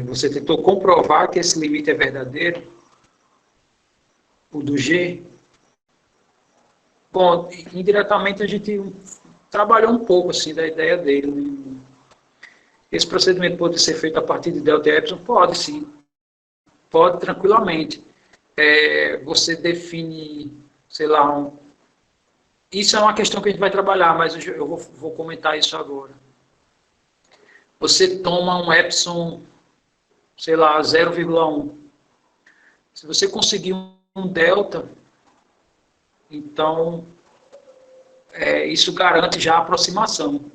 Você tentou comprovar que esse limite é verdadeiro? O do G? Bom, indiretamente a gente trabalhou um pouco assim da ideia dele. Né? Esse procedimento pode ser feito a partir de delta e epsilon? Pode sim, pode tranquilamente. Você define, sei lá, isso é uma questão que a gente vai trabalhar, mas eu vou comentar isso agora. Você toma um epsilon, sei lá, 0,1. Se você conseguir um delta, então isso garante já a aproximação.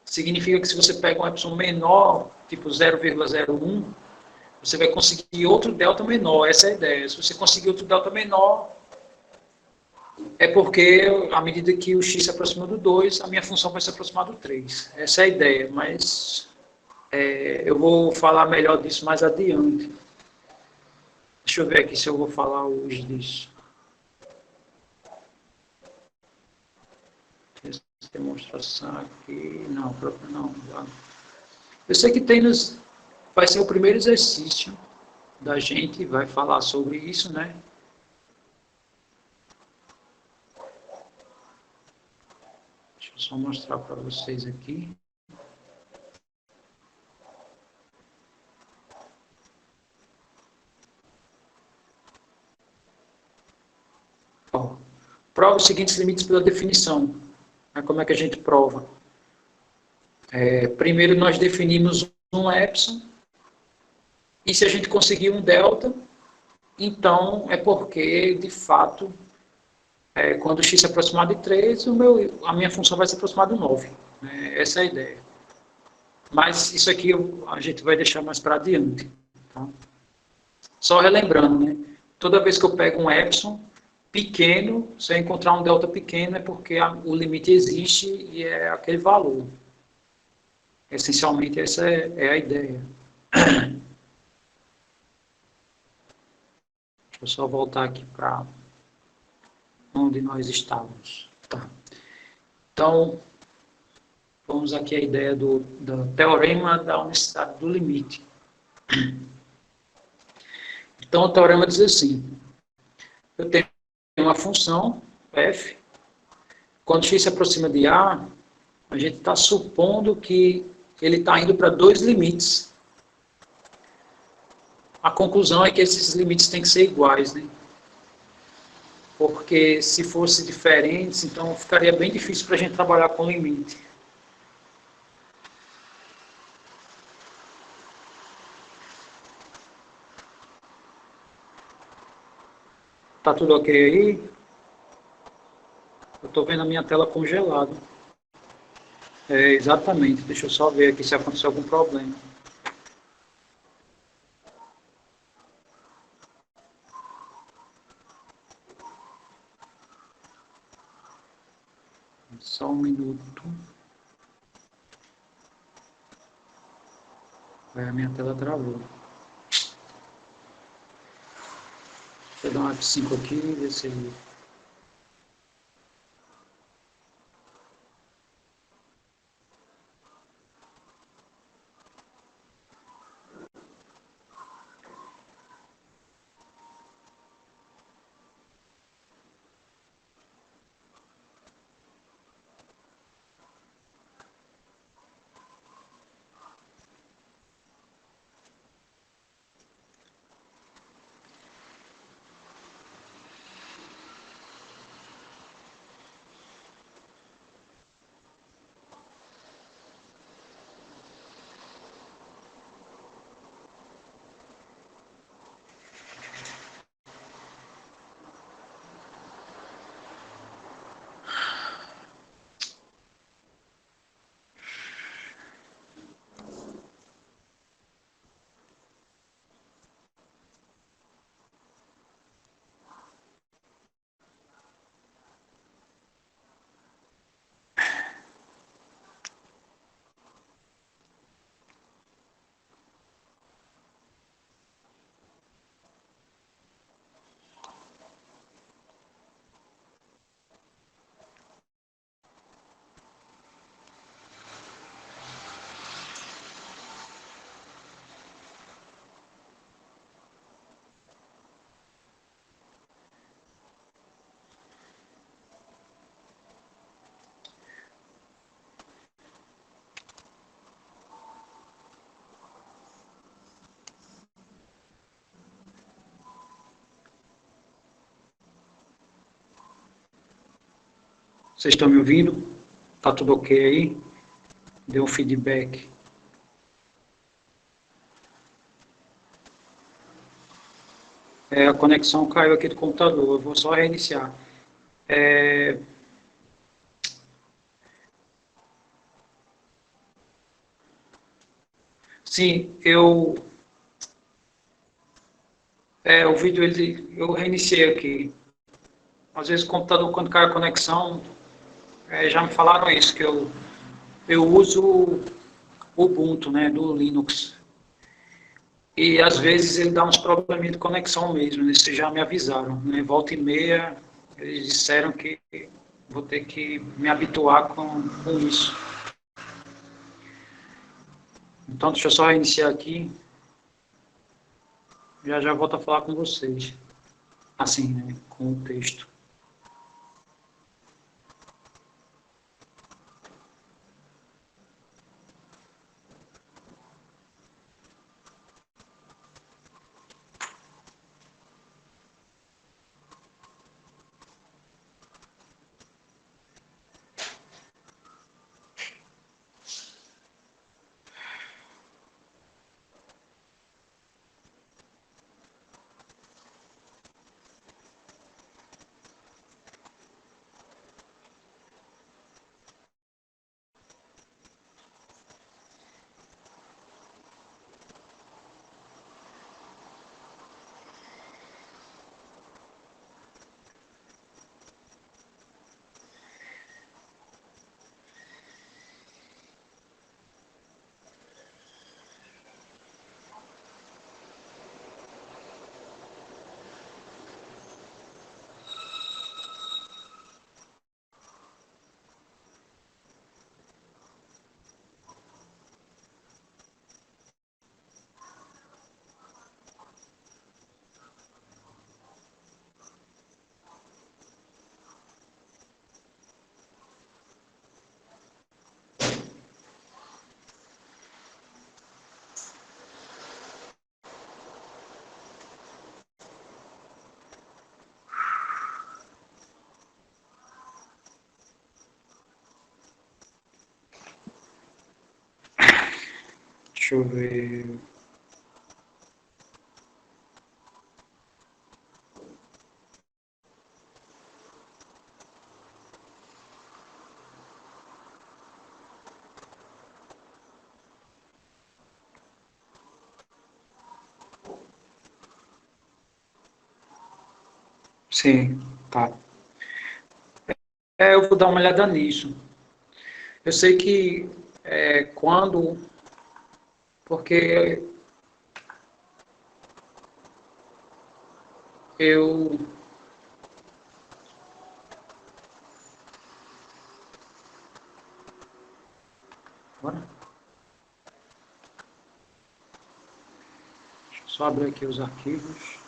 Significa que se você pega um epsilon menor, tipo 0,01, você vai conseguir outro delta menor, essa é a ideia. Se você conseguir outro delta menor, é porque, à medida que o x se aproxima do 2, a minha função vai se aproximar do 3. Essa é a ideia, mas eu vou falar melhor disso mais adiante. Deixa eu ver aqui se eu vou falar hoje disso. Essa demonstração aqui, não, próprio não. Eu sei que vai ser o primeiro exercício da gente, vai falar sobre isso, né? Deixa eu só mostrar para vocês aqui. Ó, prova os seguintes limites pela definição. Como é que a gente prova? Primeiro nós definimos um epsilon, e se a gente conseguir um delta, então é porque, de fato, quando o x se aproximar de 3, a minha função vai se aproximar do 9. Essa é a ideia. Mas isso aqui a gente vai deixar mais para adiante. Tá? Só relembrando, né? Toda vez que eu pego um epsilon pequeno, se eu encontrar um delta pequeno, é porque o limite existe e é aquele valor. Essencialmente, essa é a ideia. Deixa eu só voltar aqui para onde nós estávamos. Tá. Então, vamos aqui à ideia do teorema da unicidade do limite. Então, o teorema diz assim, eu tenho uma função, f, quando x se aproxima de a gente está supondo que ele está indo para dois limites. A conclusão é que esses limites têm que ser iguais, né? Porque se fossem diferentes, então ficaria bem difícil para a gente trabalhar com limite. Tá tudo ok aí? Eu estou vendo a minha tela congelada. Exatamente. Deixa eu só ver aqui se aconteceu algum problema. Só um minuto. A minha tela travou. Deixa eu dar um F5 aqui e ver se ele... Vocês estão me ouvindo? Tá tudo ok aí? Dê um feedback. A conexão caiu aqui do computador, eu vou só reiniciar. É, sim, o vídeo eu reiniciei aqui. Às vezes o computador, quando cai a conexão, já me falaram isso, que eu uso o Ubuntu, né, do Linux. E às vezes ele dá uns probleminha de conexão mesmo, eles já me avisaram, né? Volta e meia, eles disseram que vou ter que me habituar com isso. Então, deixa eu só reiniciar aqui, já já volto a falar com vocês. Assim, né, com o texto. Deixa eu ver. Sim, tá. Eu vou dar uma olhada nisso. Eu sei que quando. Porque eu. Bora? Deixa eu só abrir aqui os arquivos.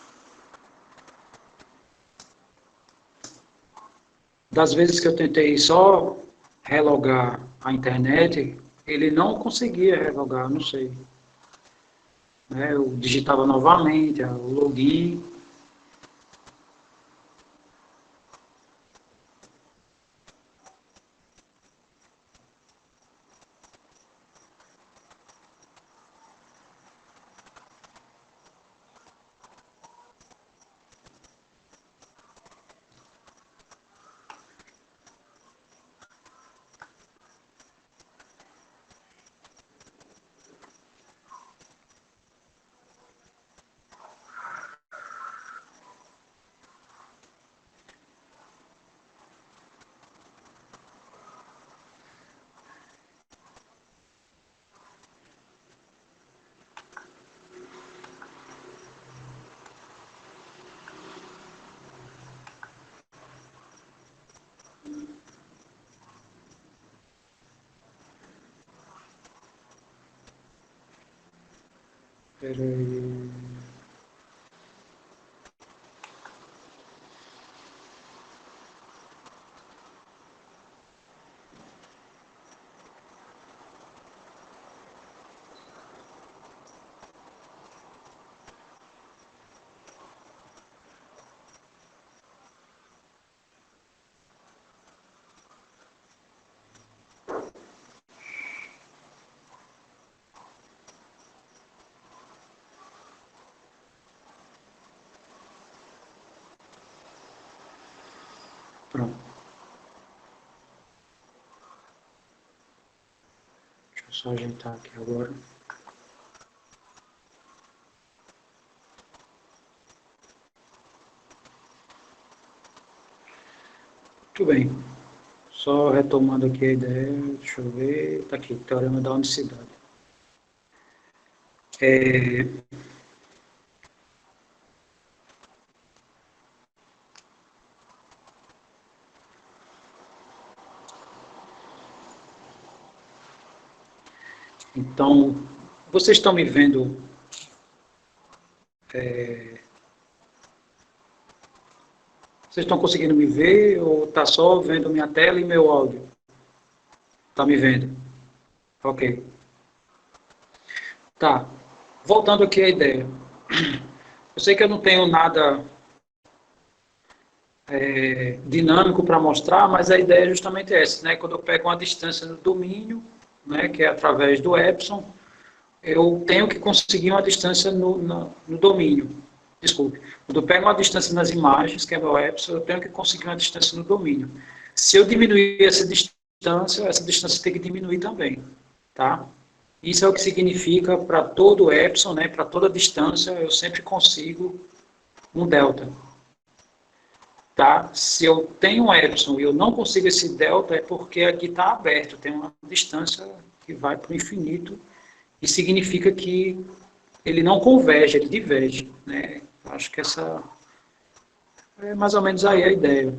Das vezes que eu tentei só relogar a internet, ele não conseguia relogar, não sei. Né? Eu digitava novamente o login. Peraí. Pronto. Deixa eu só ajeitar aqui agora. Muito bem. Só retomando aqui a ideia, deixa eu ver. Está aqui, teorema da unicidade. Então, vocês estão me vendo? Vocês estão conseguindo me ver ou está só vendo minha tela e meu áudio? Está me vendo? Ok. Tá. Voltando aqui à ideia. Eu sei que eu não tenho nada dinâmico para mostrar, mas a ideia é justamente essa, né? Quando eu pego uma distância no domínio, né, que é através do epsilon, eu tenho que conseguir uma distância no domínio. Desculpe. Quando eu pego uma distância nas imagens, que é meu epsilon, eu tenho que conseguir uma distância no domínio. Se eu diminuir essa distância tem que diminuir também, tá? Isso é o que significa para todo epsilon, né, para toda distância, eu sempre consigo um delta. Tá? Se eu tenho um epsilon e eu não consigo esse delta, é porque aqui está aberto, tem uma distância que vai para o infinito e significa que ele não converge, ele diverge. Né? Acho que essa é mais ou menos aí a ideia.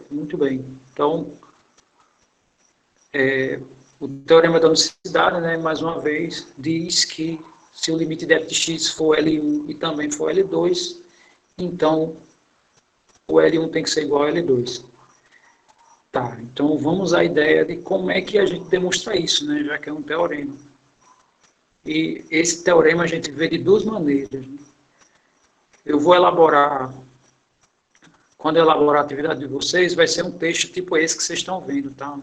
Muito bem. Então, o teorema da unicidade, né, mais uma vez, diz que se o limite de f de x for L1 e também for L2, então o L1 tem que ser igual a L2. Tá, então vamos à ideia de como é que a gente demonstra isso, né, já que é um teorema. E esse teorema a gente vê de duas maneiras. Né? Eu vou elaborar, quando eu elaborar a atividade de vocês, vai ser um texto tipo esse que vocês estão vendo, tá?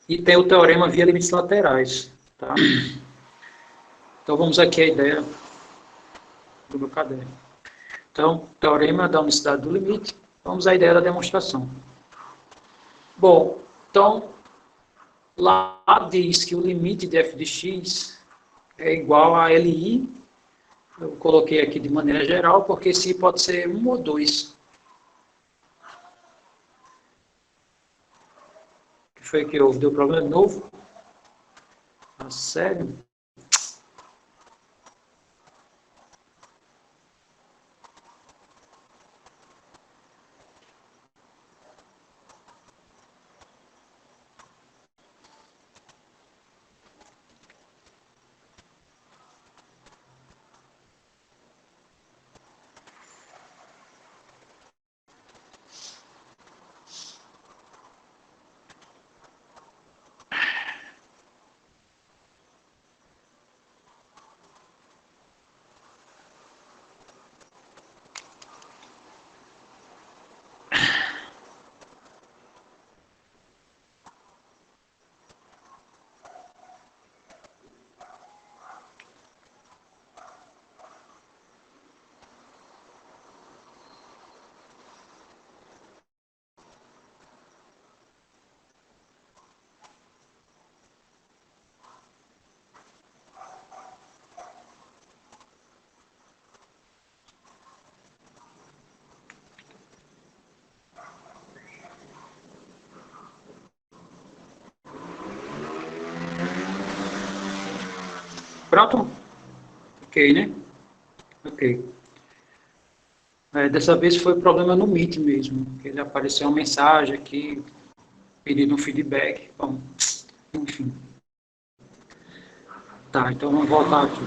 E tem o teorema via limites laterais, tá? Então vamos aqui à ideia do meu caderno. Então, teorema da unicidade do limite, vamos à ideia da demonstração. Bom, então, lá diz que o limite de f de x é igual a Li, eu coloquei aqui de maneira geral, porque se pode ser 1 ou 2. O que foi que houve? Deu problema de novo? Ah, sério? Pronto? Ok, né? Ok. Dessa vez foi problema no Meet mesmo. Ele apareceu uma mensagem aqui, pedindo um feedback. Bom, enfim. Tá, então vamos voltar aqui.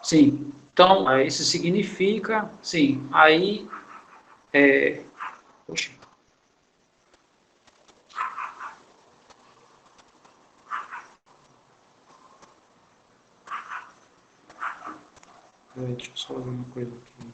Sim. Então, isso significa, sim, aí, poxa, deixa eu só ver uma coisa aqui.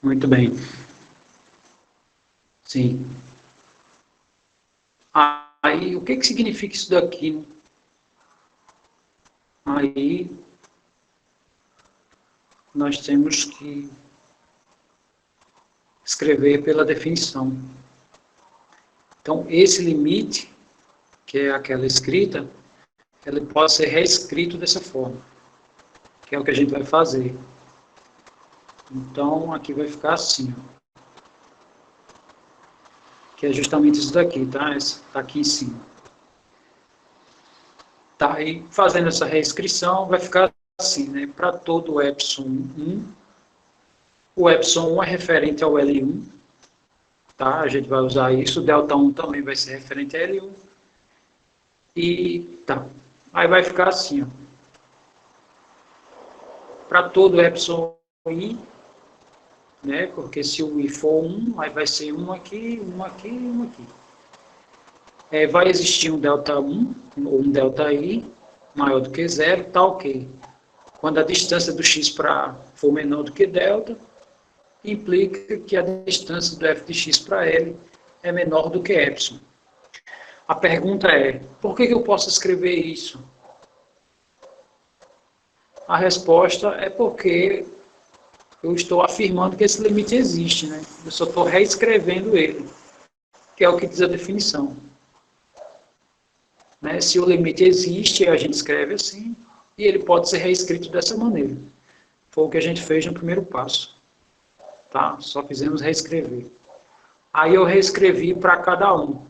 Muito bem. Sim. Aí, o que que significa isso daqui, né? Aí, nós temos que escrever pela definição. Então, esse limite, que é aquela escrita, ele pode ser reescrito dessa forma, que é o que a gente vai fazer. Então, aqui vai ficar assim, ó, que é justamente isso daqui, tá? Está aqui em cima. Tá, aí fazendo essa reescrição, vai ficar assim, né? Para todo o epsilon 1, o epsilon 1 é referente ao L1, tá? A gente vai usar isso, o delta 1 também vai ser referente a L1, e tá. Aí vai ficar assim, ó. Para todo o epsilon I, né? Porque se o I for 1, aí vai ser um aqui, um aqui, um aqui. Vai existir um delta 1, ou um delta I, maior do que zero, tal que quando a distância do x para for menor do que delta, implica que a distância do f de x para L é menor do que epsilon. A pergunta é, por que eu posso escrever isso? A resposta é porque eu estou afirmando que esse limite existe, né? Eu só estou reescrevendo ele, que é o que diz a definição. Né? Se o limite existe, a gente escreve assim, e ele pode ser reescrito dessa maneira. Foi o que a gente fez no primeiro passo. Tá? Só fizemos reescrever. Aí eu reescrevi para cada um.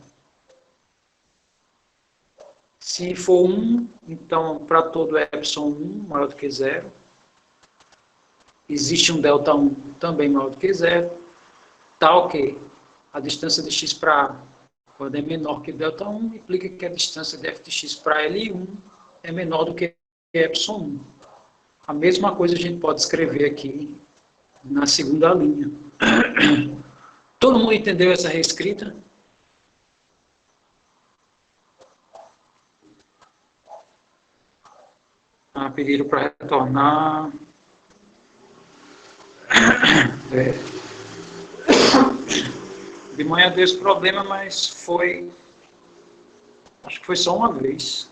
Se for 1, então para todo epsilon 1 maior do que zero. Existe um delta 1 também maior do que zero. Tal que a distância de x para A, quando é menor que delta 1, implica que a distância de f de x para L1 é menor do que epsilon 1. A mesma coisa a gente pode escrever aqui na segunda linha. Todo mundo entendeu essa reescrita? Pediram para retornar. De manhã deu esse problema, mas foi... Acho que foi só uma vez.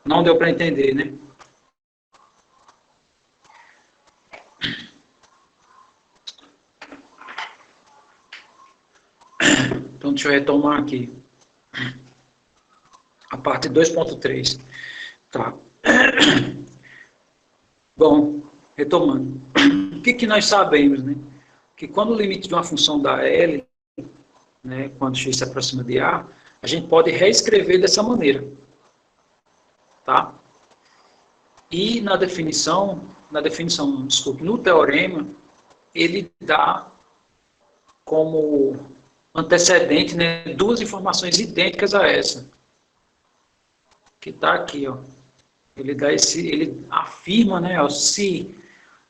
Não deu para entender, né? Então, deixa eu retomar aqui. A parte 2.3. Tá. Bom, retomando. O que nós sabemos, né? Que quando o limite de uma função da L, né, quando x se aproxima de A, a gente pode reescrever dessa maneira. Tá? E na definição, desculpe, no teorema, ele dá como antecedente, né, duas informações idênticas a essa, que está aqui, ó. Ele afirma, né, ó, se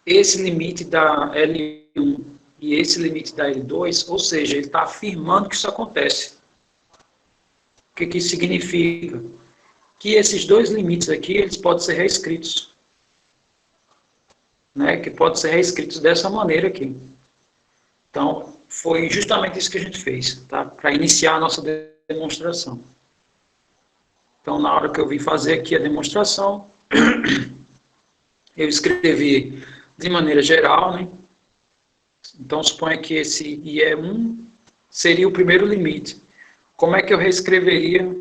esse limite da L1 e esse limite da L2, ou seja, ele está afirmando que isso acontece. O que isso significa? Que esses dois limites aqui, eles podem ser reescritos. né, que pode ser reescritos dessa maneira aqui. Então, foi justamente isso que a gente fez, tá? Para iniciar a nossa demonstração. Então, na hora que eu vim fazer aqui a demonstração, eu escrevi de maneira geral, né? Então, suponha que esse IE1 seria o primeiro limite. Como é que eu reescreveria,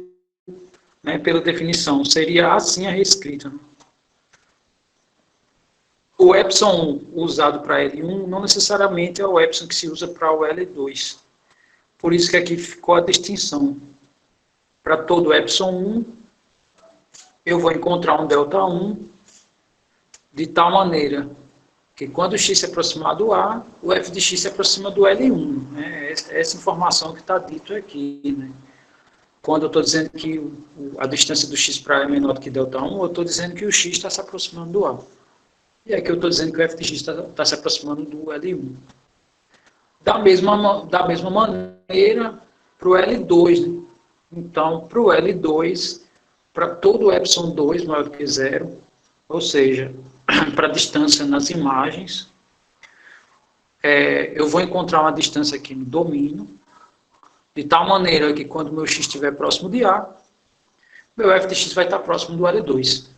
né, pela definição? Seria assim a reescrita. O epsilon usado para L1 não necessariamente é o epsilon que se usa para o L2. Por isso que aqui ficou a distinção. Para todo epsilon 1, eu vou encontrar um delta 1 de tal maneira que quando o x se aproximar do A, o f de x se aproxima do L1. Né? Essa informação que está dito aqui. Né? Quando eu estou dizendo que a distância do x para A é menor do que delta 1, eu estou dizendo que o x está se aproximando do A. E aqui eu estou dizendo que o f de x está se aproximando do L1. Da mesma maneira, para o L2. Né? Então, para o L2, para todo epsilon 2 maior do que zero, ou seja, para a distância nas imagens, eu vou encontrar uma distância aqui no domínio, de tal maneira que quando meu x estiver próximo de A, meu f de x vai estar próximo do L2.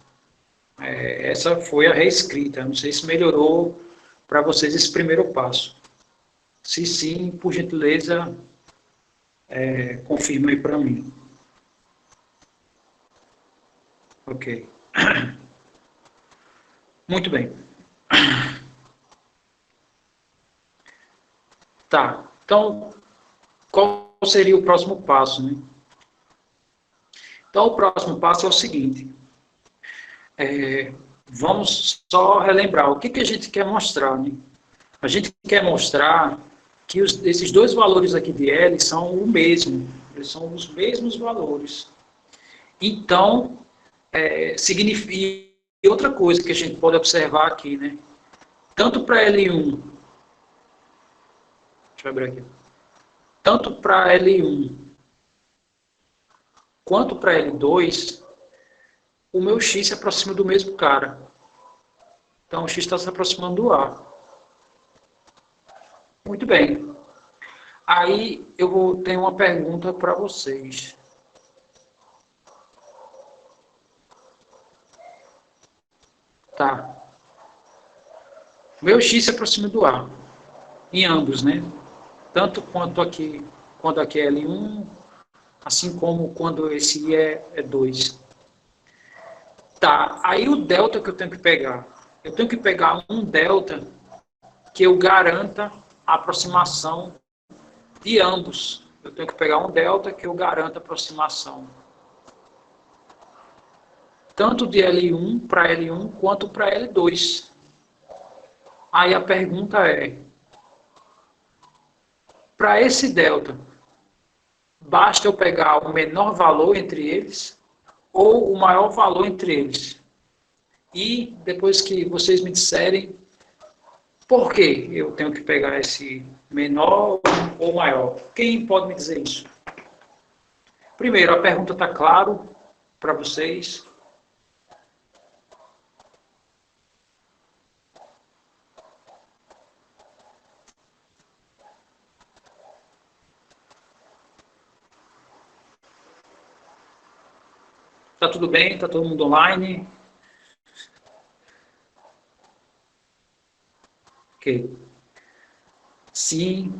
Essa foi a reescrita. Não sei se melhorou para vocês esse primeiro passo. Se sim, por gentileza, confirma aí para mim. Ok. Muito bem. Tá. Então, qual seria o próximo passo, né? Então, o próximo passo é o seguinte. Vamos só relembrar o que a gente quer mostrar, né? A gente quer mostrar que esses dois valores aqui de L são o mesmo. Eles são os mesmos valores. Então, significa... E outra coisa que a gente pode observar aqui, né? Tanto para L1... Deixa eu abrir aqui. Tanto para L1 quanto para L2, o meu x se aproxima do mesmo cara. Então, o x está se aproximando do A. Muito bem. Aí, eu vou ter uma pergunta para vocês. Tá. Meu x se aproxima do A. Em ambos, né? Tanto quanto aqui, quando aqui é L1, assim como quando esse I é 2. Tá, aí o delta que eu tenho que pegar. Eu tenho que pegar um delta que eu garanta a aproximação de ambos. Eu tenho que pegar um delta que eu garanta a aproximação tanto de L1 para L1 quanto para L2. Aí a pergunta é, para esse delta, basta eu pegar o menor valor entre eles ou o maior valor entre eles? E depois que vocês me disserem por que eu tenho que pegar esse menor ou maior, quem pode me dizer isso? Primeiro, a pergunta está claro para vocês? Está tudo bem? Está todo mundo online? Ok. Sim,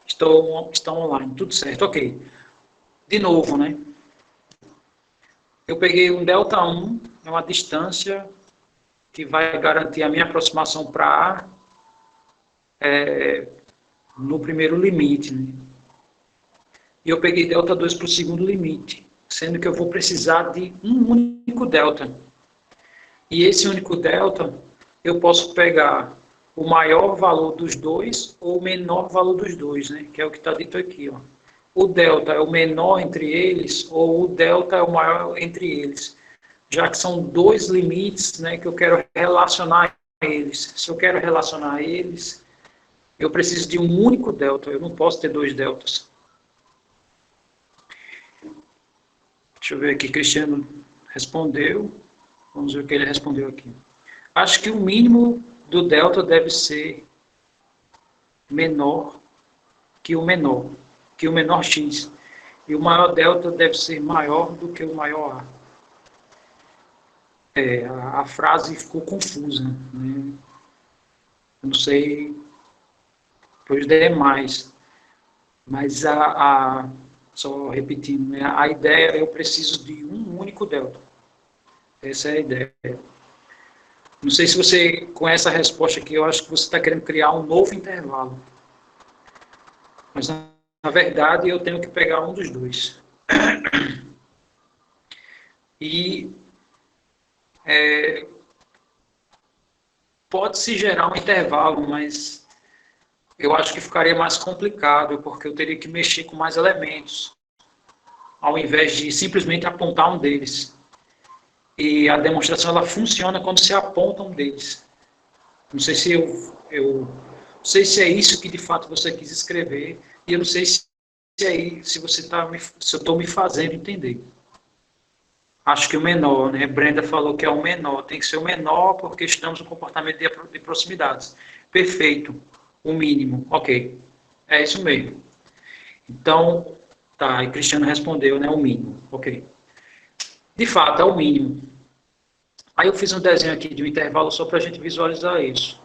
estão online. Tudo certo, ok. De novo, né? Eu peguei um delta1, é uma distância que vai garantir a minha aproximação para A no primeiro limite. Né? E eu peguei delta2 para o segundo limite, sendo que eu vou precisar de um único delta. E esse único delta, eu posso pegar o maior valor dos dois ou o menor valor dos dois, né? Que é o que está dito aqui. Ó. O delta é o menor entre eles ou o delta é o maior entre eles, já que são dois limites, né, que eu quero relacionar eles. Se eu quero relacionar eles, eu preciso de um único delta, eu não posso ter dois deltas. Deixa eu ver aqui, Cristiano respondeu. Vamos ver o que ele respondeu aqui. Acho que o mínimo do delta deve ser menor que o menor x. E o maior delta deve ser maior do que o maior A. A frase ficou confusa, né? Não sei para os demais, mas só repetindo, né? A ideia é eu preciso de um único delta. Essa é a ideia. Não sei se você, com essa resposta aqui, eu acho que você está querendo criar um novo intervalo. Mas, na verdade, eu tenho que pegar um dos dois. E pode-se gerar um intervalo, mas eu acho que ficaria mais complicado, porque eu teria que mexer com mais elementos, ao invés de simplesmente apontar um deles. E a demonstração ela funciona quando se aponta um deles. Não sei se não sei se é isso que de fato você quis escrever, e eu não sei se se eu estou me fazendo entender. Acho que o menor, né? Brenda falou que é o menor, tem que ser o menor porque estamos no comportamento de proximidades. Perfeito, o mínimo, ok. É isso mesmo. Então, tá, e Cristiano respondeu, né? O mínimo, ok. De fato, é o mínimo. Aí eu fiz um desenho aqui de um intervalo só para a gente visualizar isso.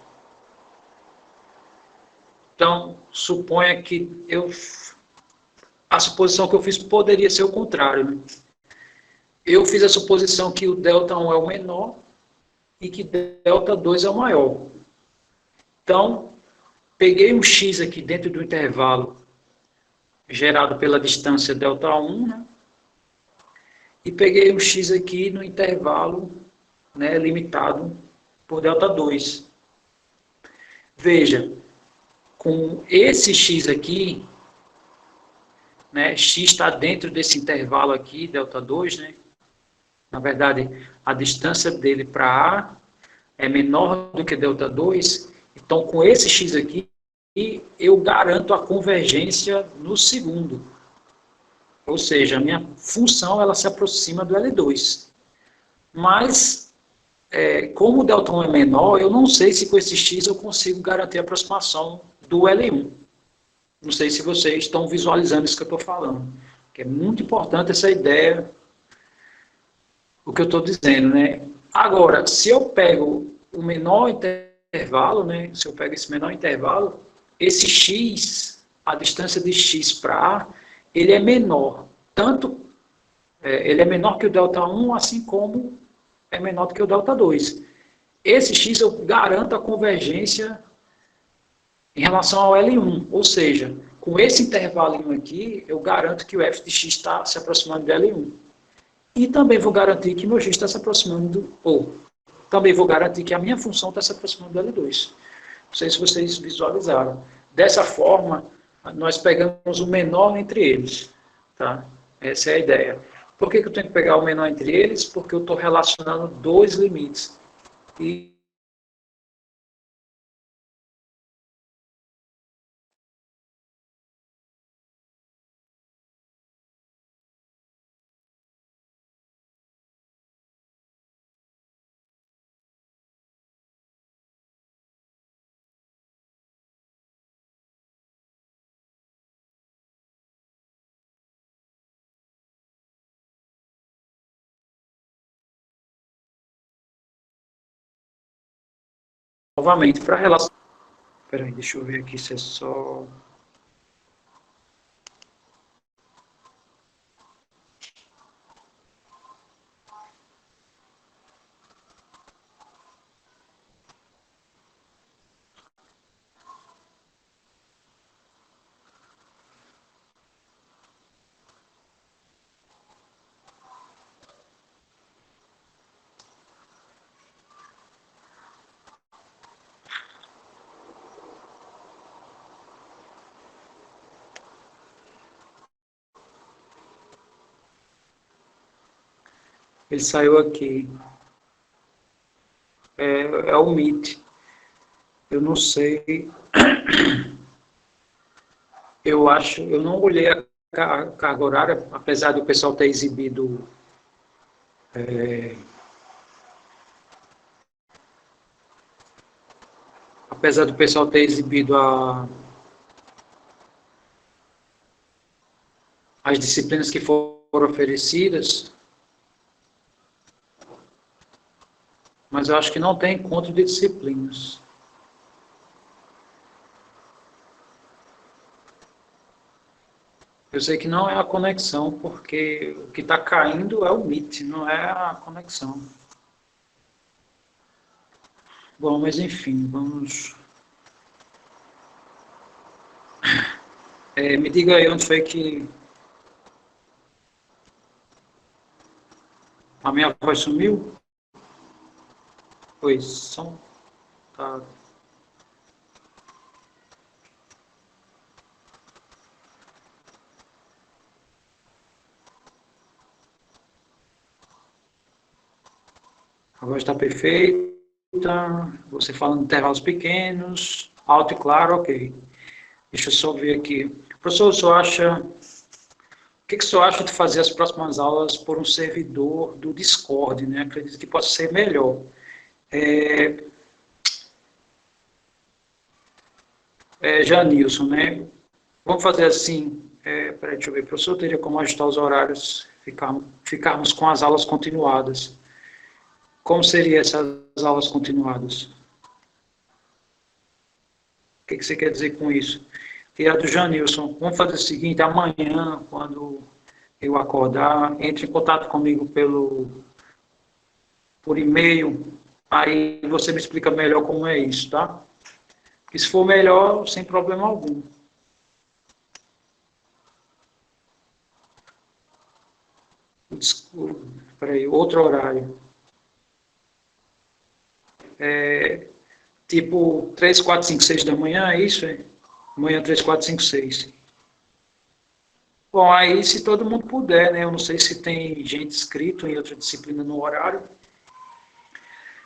Então, suponha que a suposição que eu fiz poderia ser o contrário, né? Eu fiz a suposição que o delta 1 é o menor e que delta 2 é o maior. Então, peguei um x aqui dentro do intervalo gerado pela distância delta 1, né? E peguei um x aqui no intervalo, né, limitado por delta 2. Veja, com esse x aqui, né, x está dentro desse intervalo aqui, delta 2, né? Na verdade, a distância dele para A é menor do que delta 2, então com esse x aqui, eu garanto a convergência no segundo. Ou seja, a minha função ela se aproxima do L2. Mas, como o delta 1 é menor, eu não sei se com esse x eu consigo garantir a aproximação do L1. Não sei se vocês estão visualizando isso que eu estou falando. Que é muito importante essa ideia, o que eu estou dizendo, né? Agora, se eu pego o menor intervalo, né? Se eu pego esse menor intervalo, esse x, a distância de x para A, ele é menor. Ele é menor que o delta 1, assim como é menor do que o delta 2. Esse x eu garanto a convergência em relação ao L1, ou seja, com esse intervalo aqui, eu garanto que o f de x está se aproximando do L1. E também vou garantir que meu x está se aproximando também vou garantir que a minha função está se aproximando do L2. Não sei se vocês visualizaram. Dessa forma, nós pegamos o menor entre eles. Tá? Essa é a ideia. Por que eu tenho que pegar o menor entre eles? Porque eu estou relacionando dois limites. E novamente, para relacionar. Espera aí, deixa eu ver aqui se é só. Ele saiu aqui. É o Meet. Eu não sei. Eu acho. Eu não olhei a carga horária, apesar do pessoal ter exibido. apesar do pessoal ter exibido as disciplinas que foram oferecidas, mas eu acho que não tem encontro de disciplinas. Eu sei que não é a conexão, porque o que está caindo é o Meet, não é a conexão. Bom, mas enfim, vamos... me diga aí onde foi que a minha voz sumiu? Pois, som... Tá. A voz está perfeita, você falando em intervalos pequenos, alto e claro, ok. Deixa eu só ver aqui. Professor, o senhor acha... O que o senhor acha de fazer as próximas aulas por um servidor do Discord, né? Acredito que possa ser melhor. Janilson, né? Vamos fazer assim, peraí, deixa eu ver, professor, teria como ajustar os horários, ficarmos com as aulas continuadas. Como seriam essas aulas continuadas? O que você quer dizer com isso? E a do Janilson, vamos fazer o seguinte, amanhã, quando eu acordar, entre em contato comigo por e-mail, aí você me explica melhor como é isso, tá? E se for melhor, sem problema algum. Peraí, outro horário. Tipo 3, 4, 5, 6 da manhã, é isso? Amanhã 3, 4, 5, 6. Bom, aí se todo mundo puder, né? Eu não sei se tem gente inscrito em outra disciplina no horário.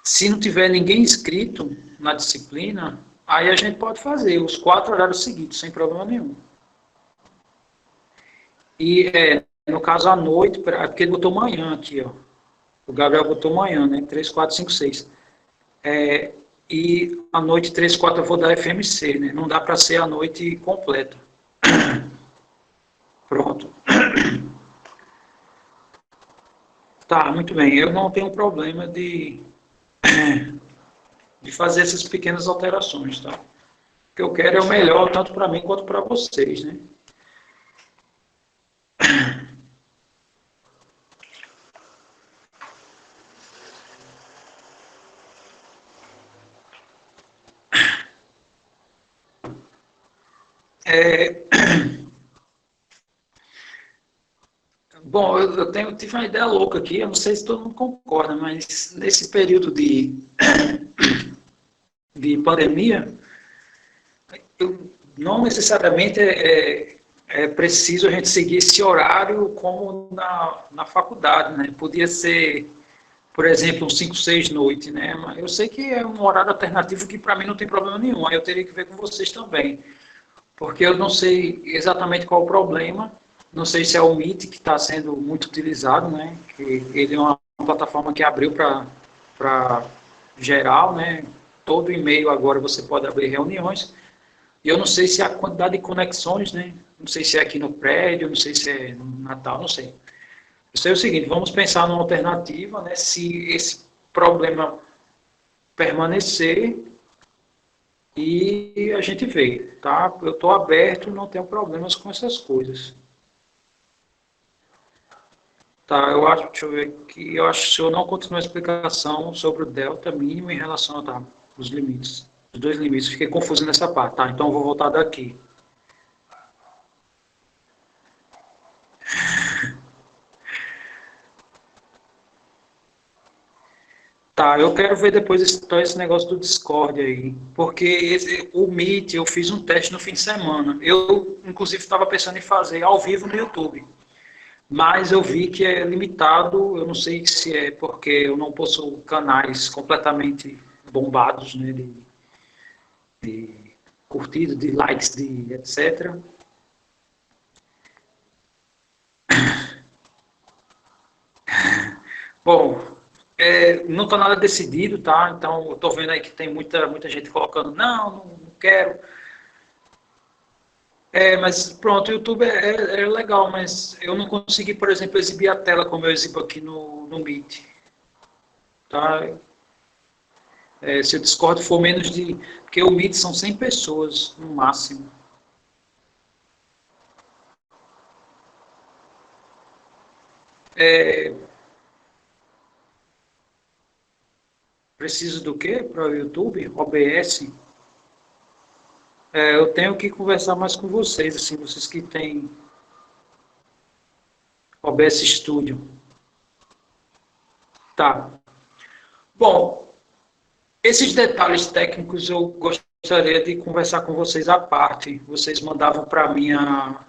Se não tiver ninguém inscrito na disciplina, aí a gente pode fazer os 4 horários seguidos, sem problema nenhum. E no caso à noite, porque ele botou manhã aqui, ó. O Gabriel botou manhã, né? 3, 4, 5, 6. E à noite 3, 4 eu vou dar FMC, né? Não dá para ser a noite completa. Pronto. Tá, muito bem. Eu não tenho problema de fazer essas pequenas alterações, tá? O que eu quero é o melhor, tanto para mim quanto para vocês, né? É, bom, tive uma ideia louca aqui, eu não sei se todo mundo concorda, mas nesse período de pandemia, não necessariamente é preciso a gente seguir esse horário como na faculdade, né? Podia ser, por exemplo, um 5, 6 noite, né? Mas eu sei que é um horário alternativo que para mim não tem problema nenhum, aí eu teria que ver com vocês também, porque eu não sei exatamente qual o problema, não sei se é o Meet que está sendo muito utilizado, né? Que ele é uma plataforma que abriu para geral, né? Todo e-mail agora você pode abrir reuniões. E eu não sei se a quantidade de conexões, né? Não sei se é aqui no prédio, não sei se é no Natal, não sei. Eu sei o seguinte, vamos pensar numa alternativa, né? Se esse problema permanecer e a gente vê, tá? Eu estou aberto, não tenho problemas com essas coisas. Tá, eu acho, deixa eu ver aqui, eu acho que se eu não continuar a explicação sobre o delta mínimo em relação a os limites, os dois limites, fiquei confuso nessa parte, tá? Então eu vou voltar daqui. Tá, eu quero ver depois então, esse negócio do Discord aí, porque o Meet eu fiz um teste no fim de semana. Eu, inclusive, estava pensando em fazer ao vivo no YouTube, mas eu vi que é limitado. Eu não sei se é porque eu não possuo canais completamente bombados, né, de curtidas, de likes, de etc. Bom, Não está nada decidido, tá? Então, eu estou vendo aí que tem muita gente colocando, não quero. Mas pronto, o YouTube é legal, mas eu não consegui, por exemplo, exibir a tela como eu exibo aqui no Meet. Tá? Se o Discord for menos de... Porque o Meet são 100 pessoas, no máximo. Preciso do quê para o YouTube? OBS? Eu tenho que conversar mais com vocês, assim, vocês que têm OBS Studio. Tá. Bom, esses detalhes técnicos eu gostaria de conversar com vocês à parte. Vocês mandavam para mim a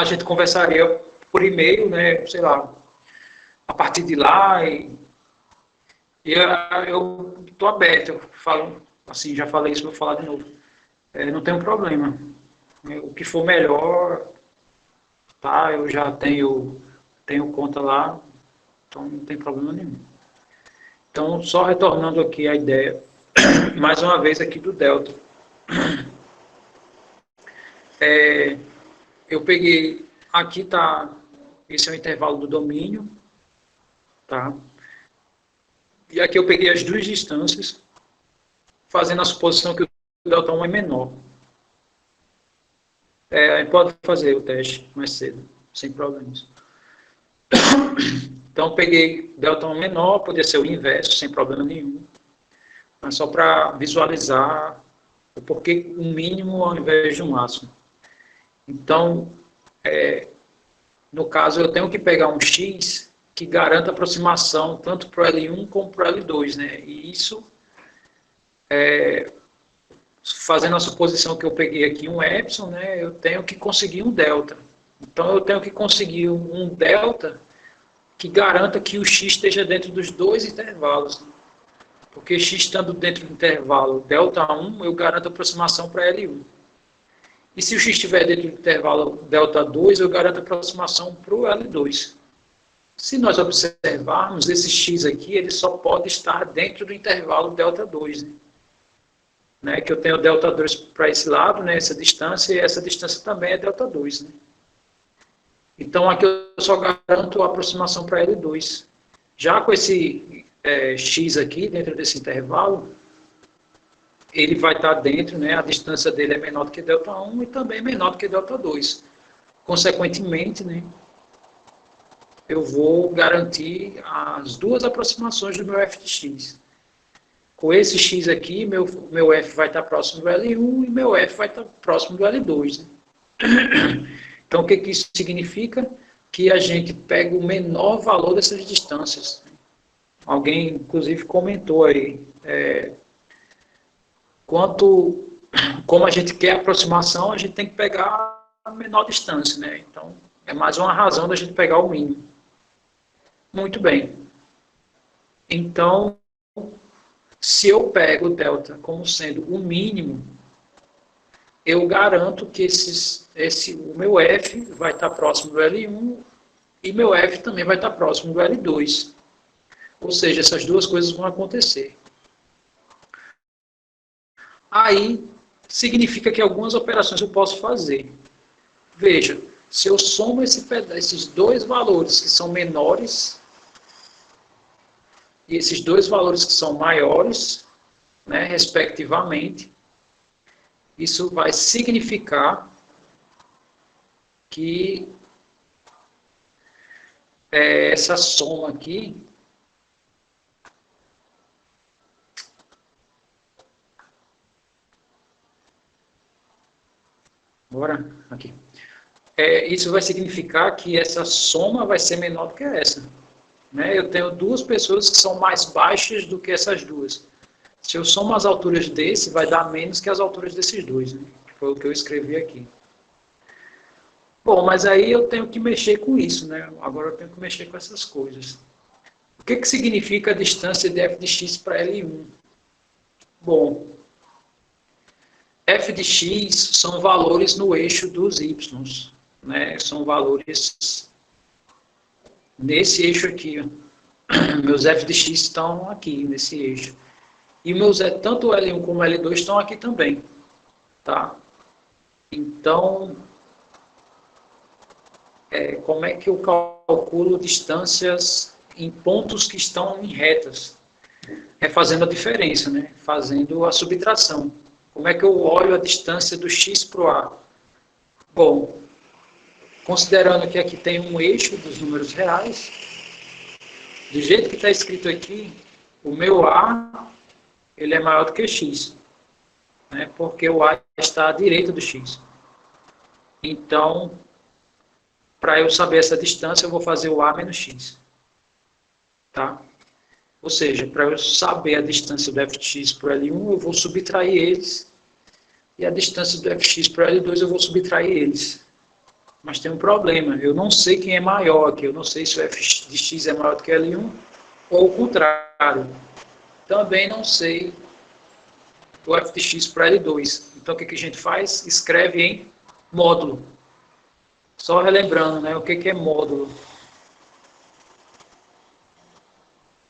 gente conversaria por e-mail, né? Sei lá, a partir de lá eu estou aberto. Eu falo assim, já falei isso, vou falar de novo. Não tem um problema. O que for melhor, tá? Eu já tenho conta lá, então não tem problema nenhum. Então, só retornando aqui a ideia, mais uma vez aqui do Delta. Eu peguei, aqui tá, esse é o intervalo do domínio, tá? E aqui eu peguei as duas distâncias, fazendo a suposição que o delta 1 é menor. Pode fazer o teste mais cedo, sem problemas. Então, peguei delta 1 menor, poderia ser o inverso, sem problema nenhum. Mas só para visualizar o porquê um mínimo ao invés de um máximo. Então, no caso, eu tenho que pegar um x que garanta aproximação tanto para o L1 como para o L2, né? E isso, fazendo a suposição que eu peguei aqui um epsilon, né? Eu tenho que conseguir um delta. Então, eu tenho que conseguir um delta que garanta que o x esteja dentro dos dois intervalos. Porque x estando dentro do intervalo delta 1, eu garanto aproximação para L1. E se o x estiver dentro do intervalo delta 2, eu garanto aproximação para o L2. Se nós observarmos, esse x aqui, ele só pode estar dentro do intervalo delta 2. Né? Que eu tenho delta 2 para esse lado, né? Essa distância, e essa distância também é delta 2. Né? Então, aqui eu só garanto a aproximação para L2. Já com esse x aqui, dentro desse intervalo, ele vai estar dentro, né? A distância dele é menor do que delta 1 e também menor do que delta 2. Consequentemente, né? Eu vou garantir as duas aproximações do meu f de x. Com esse x aqui, meu f vai estar próximo do L1 e meu f vai estar próximo do L2. Né? Então, o que isso significa? Que a gente pega o menor valor dessas distâncias. Alguém, inclusive, comentou aí, como a gente quer aproximação, a gente tem que pegar a menor distância, né? Então, é mais uma razão da gente pegar o mínimo. Muito bem. Então, se eu pego o delta como sendo o mínimo, eu garanto que o meu f vai estar próximo do L1 e meu f também vai estar próximo do L2. Ou seja, essas duas coisas vão acontecer. Aí, significa que algumas operações eu posso fazer. Veja, se eu somo esses dois valores que são menores e esses dois valores que são maiores, né, respectivamente, isso vai significar que essa soma aqui aqui. Isso vai significar que essa soma vai ser menor do que essa. Né? Eu tenho duas pessoas que são mais baixas do que essas duas. Se eu somo as alturas desse, vai dar menos que as alturas desses dois. Né? Foi o que eu escrevi aqui. Bom, mas aí eu tenho que mexer com isso. Né? Agora eu tenho que mexer com essas coisas. O que significa a distância de f de x para L1? Bom, f de x são valores no eixo dos y, né? São valores nesse eixo aqui. Ó. Meus f de x estão aqui, nesse eixo. E meus tanto L1 como L2 estão aqui também. Tá? Então, como é que eu calculo distâncias em pontos que estão em retas? É fazendo a diferença, né? Fazendo a subtração. Como é que eu olho a distância do x para o A? Bom, considerando que aqui tem um eixo dos números reais, do jeito que está escrito aqui, o meu A ele é maior do que x, né? Porque o A está à direita do x. Então, para eu saber essa distância, eu vou fazer o A menos x. Tá? Ou seja, para eu saber a distância do fx para o L1, eu vou subtrair eles. E a distância do fx para o L2, eu vou subtrair eles. Mas tem um problema. Eu não sei quem é maior aqui. Eu não sei se o f de x é maior do que L1 ou o contrário. Também não sei o f de x para L2. Então, o que a gente faz? Escreve em módulo. Só relembrando, né? O que é módulo?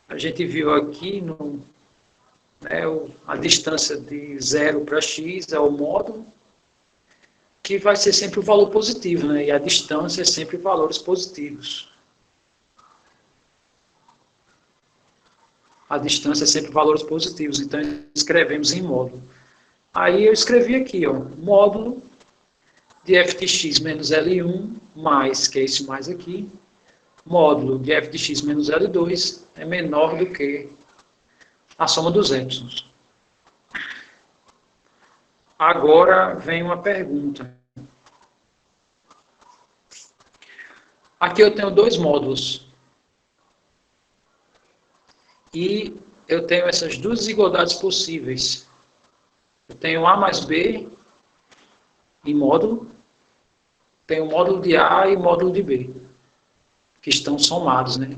A gente viu aqui a distância de 0 para x é o módulo, que vai ser sempre o valor positivo, né? E a distância é sempre valores positivos. A distância é sempre valores positivos, então escrevemos em módulo. Aí eu escrevi aqui, ó, módulo de f de x menos L1 mais, que é esse mais aqui, módulo de f de x menos L2 é menor do que a soma dos épsilons. Agora vem uma pergunta. Aqui eu tenho dois módulos. E eu tenho essas duas desigualdades possíveis. Eu tenho A mais B em módulo. Tenho módulo de A e módulo de B, que estão somados, né?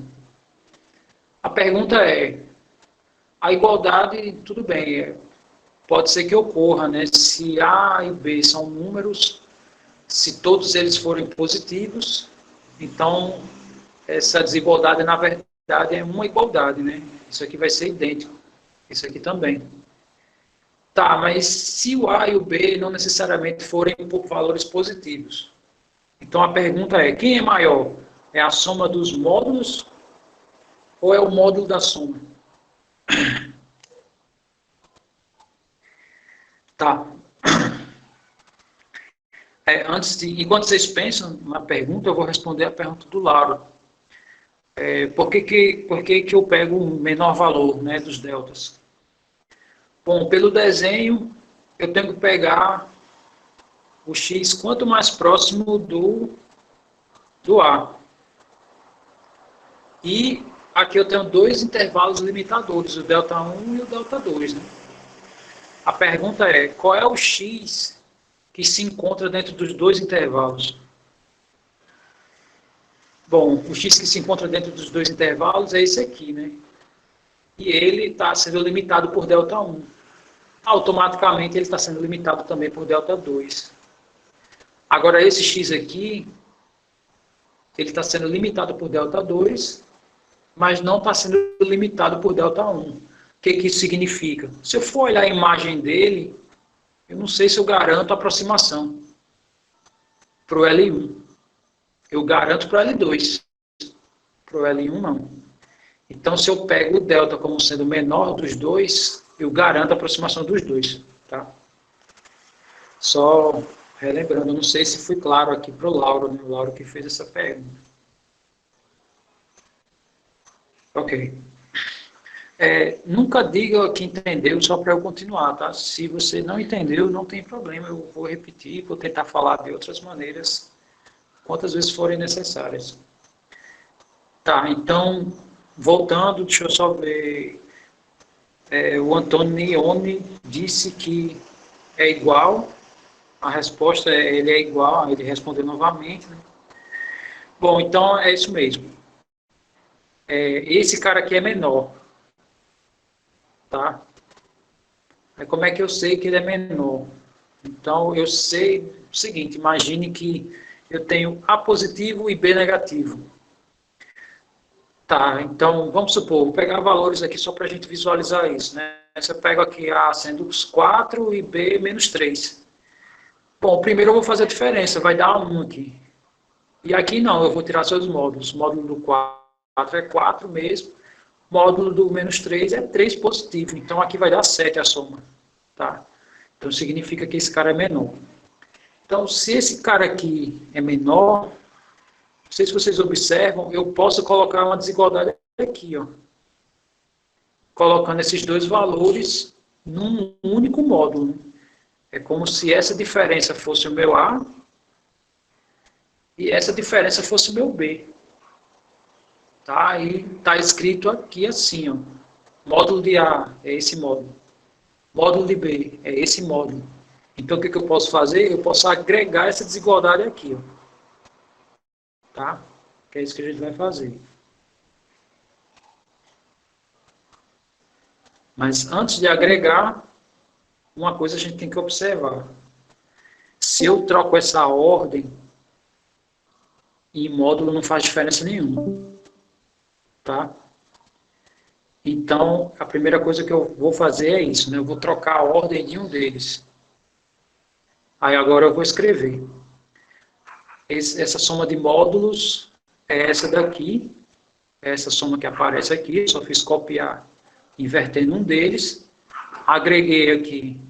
A pergunta é, a igualdade, tudo bem, pode ser que ocorra, né? Se A e B são números, se todos eles forem positivos, então essa desigualdade, na verdade, é uma igualdade, né? Isso aqui vai ser idêntico. Isso aqui também. Tá, mas se o A e o B não necessariamente forem por valores positivos, então a pergunta é, quem é maior? É a soma dos módulos ou é o módulo da soma? Tá. Enquanto vocês pensam na pergunta, eu vou responder a pergunta do Lauro. Por que eu pego o menor valor, né, dos deltas? Bom, pelo desenho, eu tenho que pegar o x quanto mais próximo do A. E aqui eu tenho dois intervalos limitadores, o delta 1 e o delta 2. Né? A pergunta é, qual é o x que se encontra dentro dos dois intervalos? Bom, o x que se encontra dentro dos dois intervalos é esse aqui, né? E ele está sendo limitado por delta 1. Automaticamente ele está sendo limitado também por delta 2. Agora esse x aqui, ele está sendo limitado por delta 2, mas não está sendo limitado por delta 1. O que isso significa? Se eu for olhar a imagem dele, eu não sei se eu garanto a aproximação para o L1. Eu garanto para o L2. Para o L1 não. Então, se eu pego o delta como sendo o menor dos dois, eu garanto a aproximação dos dois. Tá? Só relembrando, não sei se fui claro aqui para o Lauro, né? O Lauro que fez essa pergunta. Ok. Nunca diga que entendeu só para eu continuar, tá? Se você não entendeu, não tem problema, eu vou repetir, vou tentar falar de outras maneiras, quantas vezes forem necessárias. Tá, então, voltando, deixa eu só ver. O Antonioni disse que é igual, a resposta é ele é igual, ele respondeu novamente. Né? Bom, então é isso mesmo. Esse cara aqui é menor. Tá? Como é que eu sei que ele é menor? Então, eu sei o seguinte, imagine que eu tenho A positivo e B negativo. Tá, então vamos supor, vou pegar valores aqui só para a gente visualizar isso, né? Você pega aqui A sendo os 4 e B menos 3. Bom, primeiro eu vou fazer a diferença, vai dar 1 aqui. E aqui não, eu vou tirar seus módulos. O módulo do 4 é 4 mesmo. O módulo do menos 3 é 3 positivo. Então aqui vai dar 7 a soma. Tá? Então significa que esse cara é menor. Então, se esse cara aqui é menor, não sei se vocês observam, eu posso colocar uma desigualdade aqui, ó. Colocando esses dois valores num único módulo. É como se essa diferença fosse o meu A e essa diferença fosse o meu B. Tá? E está escrito aqui assim, ó. Módulo de A é esse módulo. Módulo de B é esse módulo. Então, o que eu posso fazer? Eu posso agregar essa desigualdade aqui, ó. Tá? Que é isso que a gente vai fazer. Mas antes de agregar, uma coisa a gente tem que observar. Se eu troco essa ordem, em módulo não faz diferença nenhuma. Tá? Então, a primeira coisa que eu vou fazer é isso, né? Eu vou trocar a ordem de um deles. Aí agora eu vou escrever. Essa soma de módulos é essa daqui, essa soma que aparece aqui, só fiz copiar, invertendo um deles, agreguei aqui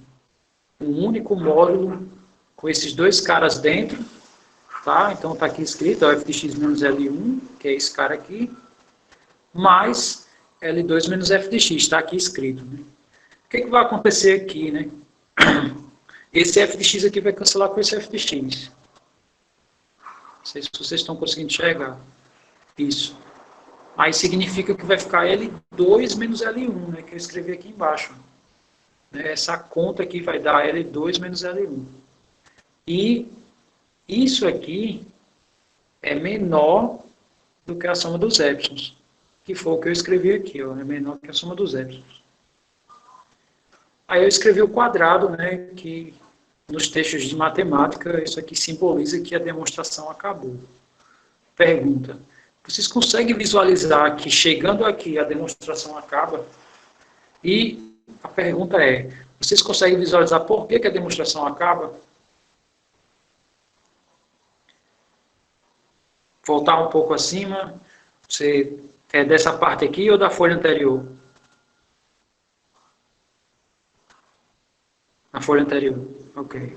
um único módulo com esses dois caras dentro, tá? Então está aqui escrito, ó, f de x menos L1, que é esse cara aqui, mais L2 menos f de x, está aqui escrito. Né? O que vai acontecer aqui, né? Esse f de x aqui vai cancelar com esse f de x. Não sei se vocês estão conseguindo enxergar. Isso. Aí significa que vai ficar L2 menos L1, né, que eu escrevi aqui embaixo. Essa conta aqui vai dar L2 menos L1. E isso aqui é menor do que a soma dos épsilons, que foi o que eu escrevi aqui, ó, é menor que a soma dos épsilons. Aí eu escrevi o quadrado, né, que nos textos de matemática, isso aqui simboliza que a demonstração acabou. Pergunta: vocês conseguem visualizar que chegando aqui a demonstração acaba? E a pergunta é: vocês conseguem visualizar por que a demonstração acaba? Voltar um pouco acima, você é dessa parte aqui ou da folha anterior? Na folha anterior, ok.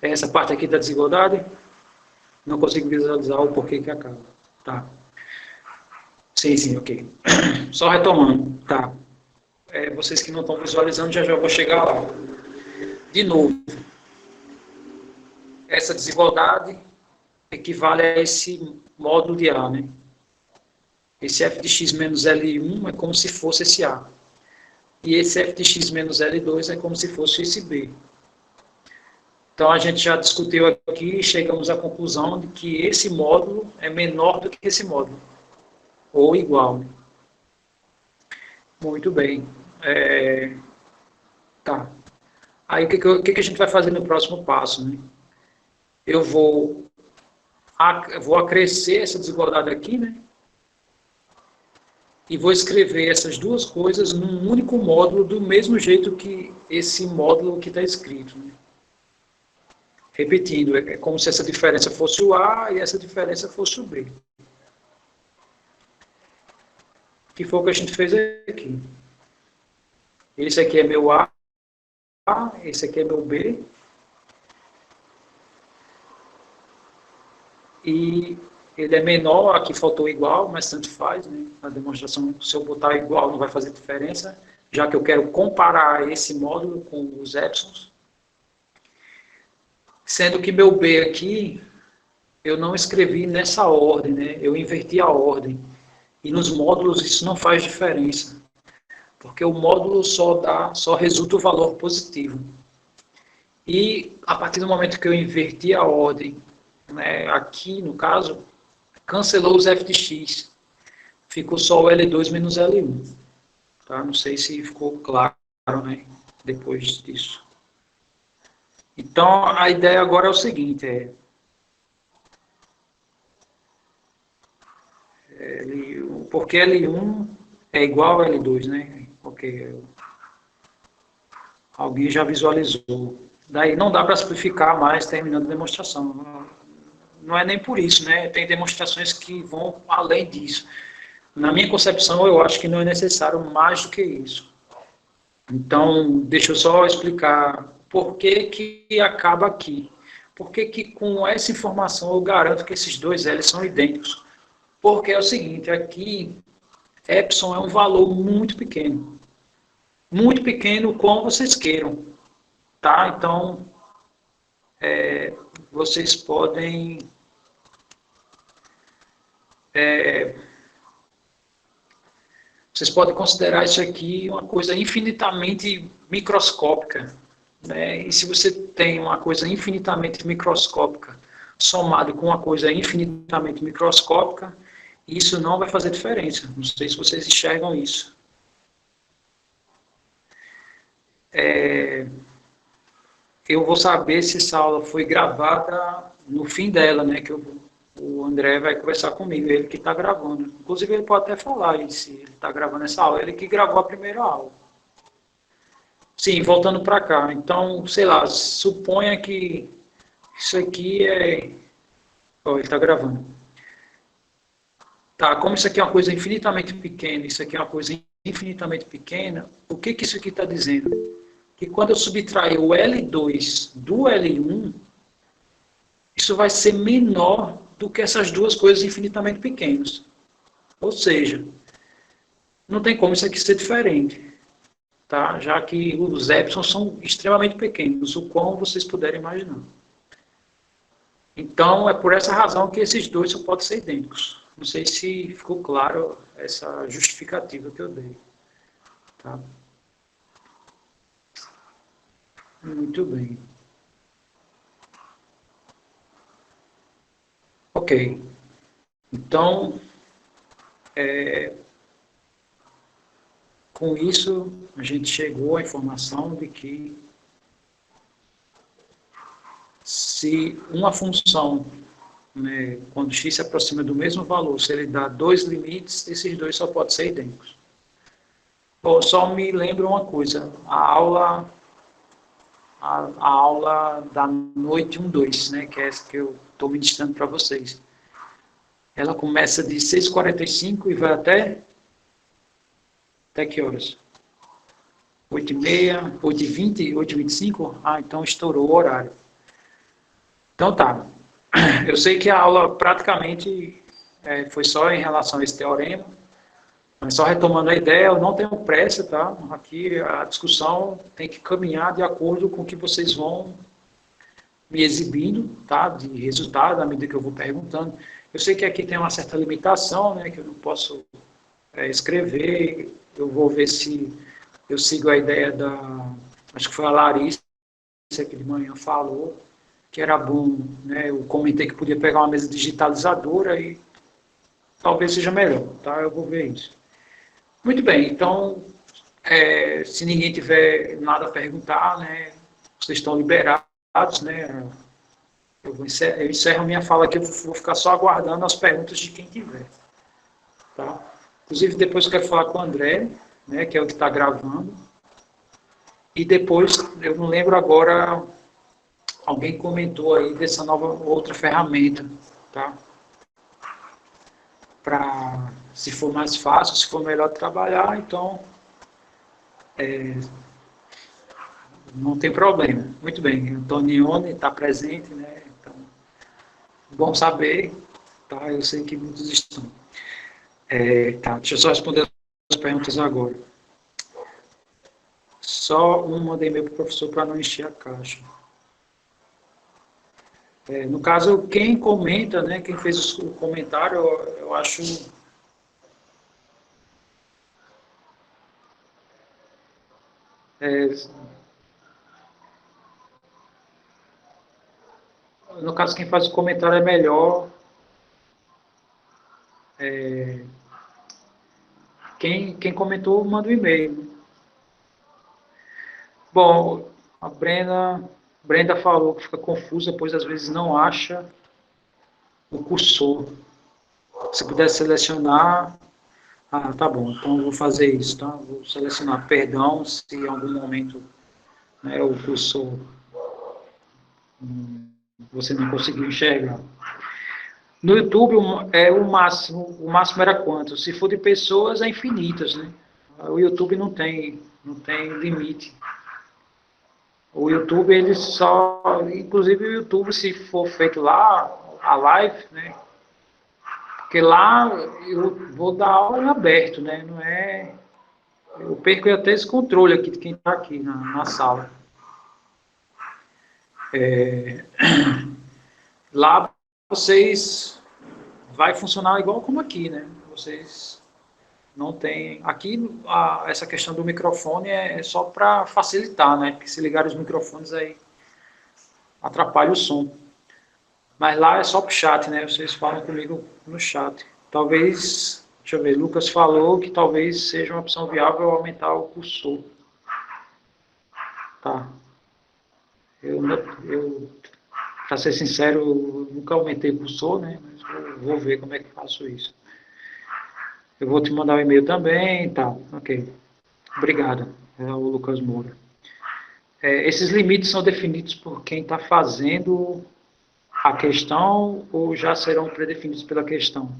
É essa parte aqui da desigualdade? Não consigo visualizar o porquê que acaba. Tá. Sim, ok. Só retomando, tá. Vocês que não estão visualizando, já vou chegar lá. De novo, essa desigualdade equivale a esse módulo de A, né? Esse f de x menos L1 é como se fosse esse A. E esse f de x menos L2 é como se fosse esse B. Então, a gente já discutiu aqui e chegamos à conclusão de que esse módulo é menor do que esse módulo. Ou igual. Né? Muito bem. Tá. Aí, o que a gente vai fazer no próximo passo? Né? Eu vou acrescer essa desigualdade aqui, né? E vou escrever essas duas coisas num único módulo, do mesmo jeito que esse módulo que está escrito. Né? Repetindo, é como se essa diferença fosse o A e essa diferença fosse o B. Que foi o que a gente fez aqui. Esse aqui é meu A, esse aqui é meu B. E ele é menor, aqui faltou igual, mas tanto faz, né? Na demonstração, se eu botar igual não vai fazer diferença, já que eu quero comparar esse módulo com os épsilons. Sendo que meu B aqui, eu não escrevi nessa ordem, né? Eu inverti a ordem. E nos módulos isso não faz diferença, porque o módulo só resulta o valor positivo. E a partir do momento que eu inverti a ordem, né, aqui no caso, cancelou os f de x. Ficou só o L2 menos L1. Tá? Não sei se ficou claro, né, depois disso. Então, a ideia agora é o seguinte, L1 porque L1 é igual a L2, né? Ok, alguém já visualizou. Daí não dá para simplificar mais terminando a demonstração. Não é nem por isso, né? Tem demonstrações que vão além disso. Na minha concepção, eu acho que não é necessário mais do que isso. Então, deixa eu só explicar por que que acaba aqui. Por que que com essa informação eu garanto que esses dois L são idênticos? Porque é o seguinte, aqui, epsilon é um valor muito pequeno. Muito pequeno, como vocês queiram. Tá? Então, vocês podem... vocês podem considerar isso aqui uma coisa infinitamente microscópica. Né? E se você tem uma coisa infinitamente microscópica somado com uma coisa infinitamente microscópica, isso não vai fazer diferença. Não sei se vocês enxergam isso. Eu vou saber se essa aula foi gravada no fim dela, né? Que o André vai conversar comigo, ele que está gravando. Inclusive, ele pode até falar aí, se ele está gravando essa aula. Ele que gravou a primeira aula. Sim, voltando para cá. Então, sei lá, suponha que isso aqui é... Oh, ele está gravando. Tá, como isso aqui é uma coisa infinitamente pequena, isso aqui é uma coisa infinitamente pequena, o que que isso aqui está dizendo? Que quando eu subtrair o L2 do L1, isso vai ser menor do que essas duas coisas infinitamente pequenas. Ou seja, não tem como isso aqui ser diferente. Tá? Já que os epsilon são extremamente pequenos, o quão vocês puderem imaginar. Então, é por essa razão que esses dois só podem ser idênticos. Não sei se ficou claro essa justificativa que eu dei. Tá? Muito bem. Ok. Então, com isso, a gente chegou à informação de que se uma função, né, quando x se aproxima do mesmo valor, se ele dá dois limites, esses dois só podem ser idênticos. Bom, só me lembro uma coisa, a aula da noite 1-2, né, que é essa que eu estou ministrando para vocês. Ela começa de 6h45 e vai até que horas? 8h30, 8h20, 8h25? Ah, então estourou o horário. Então tá. Eu sei que a aula praticamente foi só em relação a esse teorema, mas só retomando a ideia, eu não tenho pressa, tá? Aqui a discussão tem que caminhar de acordo com o que vocês vão me exibindo, tá? De resultado, à medida que eu vou perguntando. Eu sei que aqui tem uma certa limitação, né? Que eu não posso escrever. Eu vou ver se eu sigo a ideia acho que foi a Larissa que de manhã falou, que era bom, né? Eu comentei que podia pegar uma mesa digitalizadora e talvez seja melhor, tá? Eu vou ver isso. Muito bem, então, se ninguém tiver nada a perguntar, né? Vocês estão liberados, né? Eu encerro a minha fala aqui, eu vou ficar só aguardando as perguntas de quem tiver, tá? Inclusive, depois eu quero falar com o André, né? Que é o que está gravando. E depois, eu não lembro agora, alguém comentou aí dessa nova outra ferramenta, tá? Para, se for mais fácil, se for melhor trabalhar, então não tem problema. Muito bem, Antonione está presente, né? Então, bom saber, tá? Eu sei que muitos estão. Tá, deixa eu só responder as perguntas agora. Só mandei e-mail para o professor para não encher a caixa. No caso, quem comenta, né, quem fez o comentário, eu acho... no caso, quem faz o comentário é melhor... Quem comentou, manda um e-mail. Bom, a Brenda falou que fica confusa, pois às vezes não acha o cursor. Se puder selecionar Ah, tá bom. Então eu vou fazer isso, tá? Vou selecionar perdão se em algum momento, né, o cursor você não conseguiu enxergar. No YouTube, o máximo era quanto? Se for de pessoas, é infinitas, né? O YouTube não tem limite. O YouTube, ele só, inclusive o YouTube, se for feito lá, a live, né? Porque lá eu vou dar aula em aberto, né? Não é, eu perco até esse controle aqui de quem está aqui na sala. Lá vocês vai funcionar igual como aqui, né? Vocês não tem. Aqui, essa questão do microfone é só para facilitar, né? Porque se ligar os microfones aí atrapalha o som. Mas lá é só para o chat, né? Vocês falam comigo no chat. Talvez, deixa eu ver, Lucas falou que talvez seja uma opção viável aumentar o cursor. Tá. Eu para ser sincero, eu nunca aumentei o cursor, né? Mas vou ver como é que faço isso. Eu vou te mandar um e-mail também, tá? Ok. Obrigado, é o Lucas Moura. Esses limites são definidos por quem está fazendo a questão ou já serão predefinidos pela questão?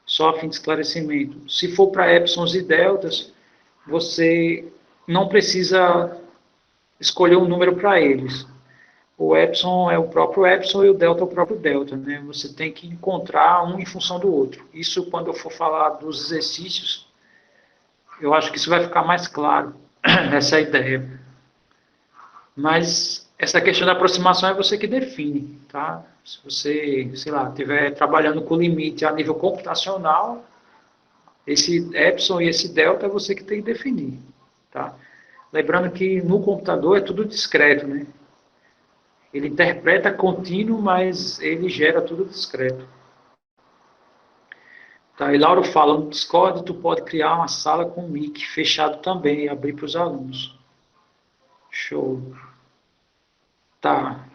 Só a fim de esclarecimento. Se for para epsilons e deltas, você não precisa escolher um número para eles. O epsilon é o próprio epsilon e o delta é o próprio delta, né? Você tem que encontrar um em função do outro. Isso, quando eu for falar dos exercícios, eu acho que isso vai ficar mais claro, essa é a ideia. Mas essa questão da aproximação é você que define, tá? Se você, sei lá, estiver trabalhando com limite a nível computacional, esse epsilon e esse delta é você que tem que definir, tá? Lembrando que no computador é tudo discreto, né? Ele interpreta contínuo, mas ele gera tudo discreto. Tá? E Lauro fala, no Discord tu pode criar uma sala com mic fechado também e abrir para os alunos. Show. Tá,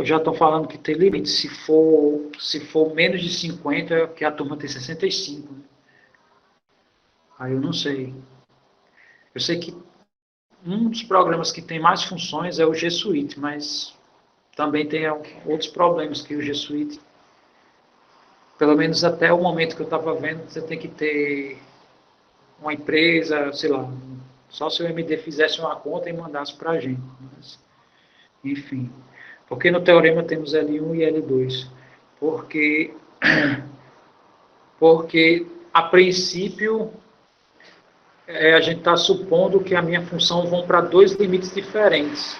já estão falando que tem limite. Se for menos de 50, que a turma tem 65. Né? Aí eu não sei. Eu sei que um dos programas que tem mais funções é o G Suite, mas também tem outros problemas que o G Suite, pelo menos até o momento que eu estava vendo, você tem que ter uma empresa, sei lá, só se o MD fizesse uma conta e mandasse para a gente. Mas, enfim. Porque no teorema temos L1 e L2? Porque porque a princípio a gente está supondo que a minha função vão para dois limites diferentes.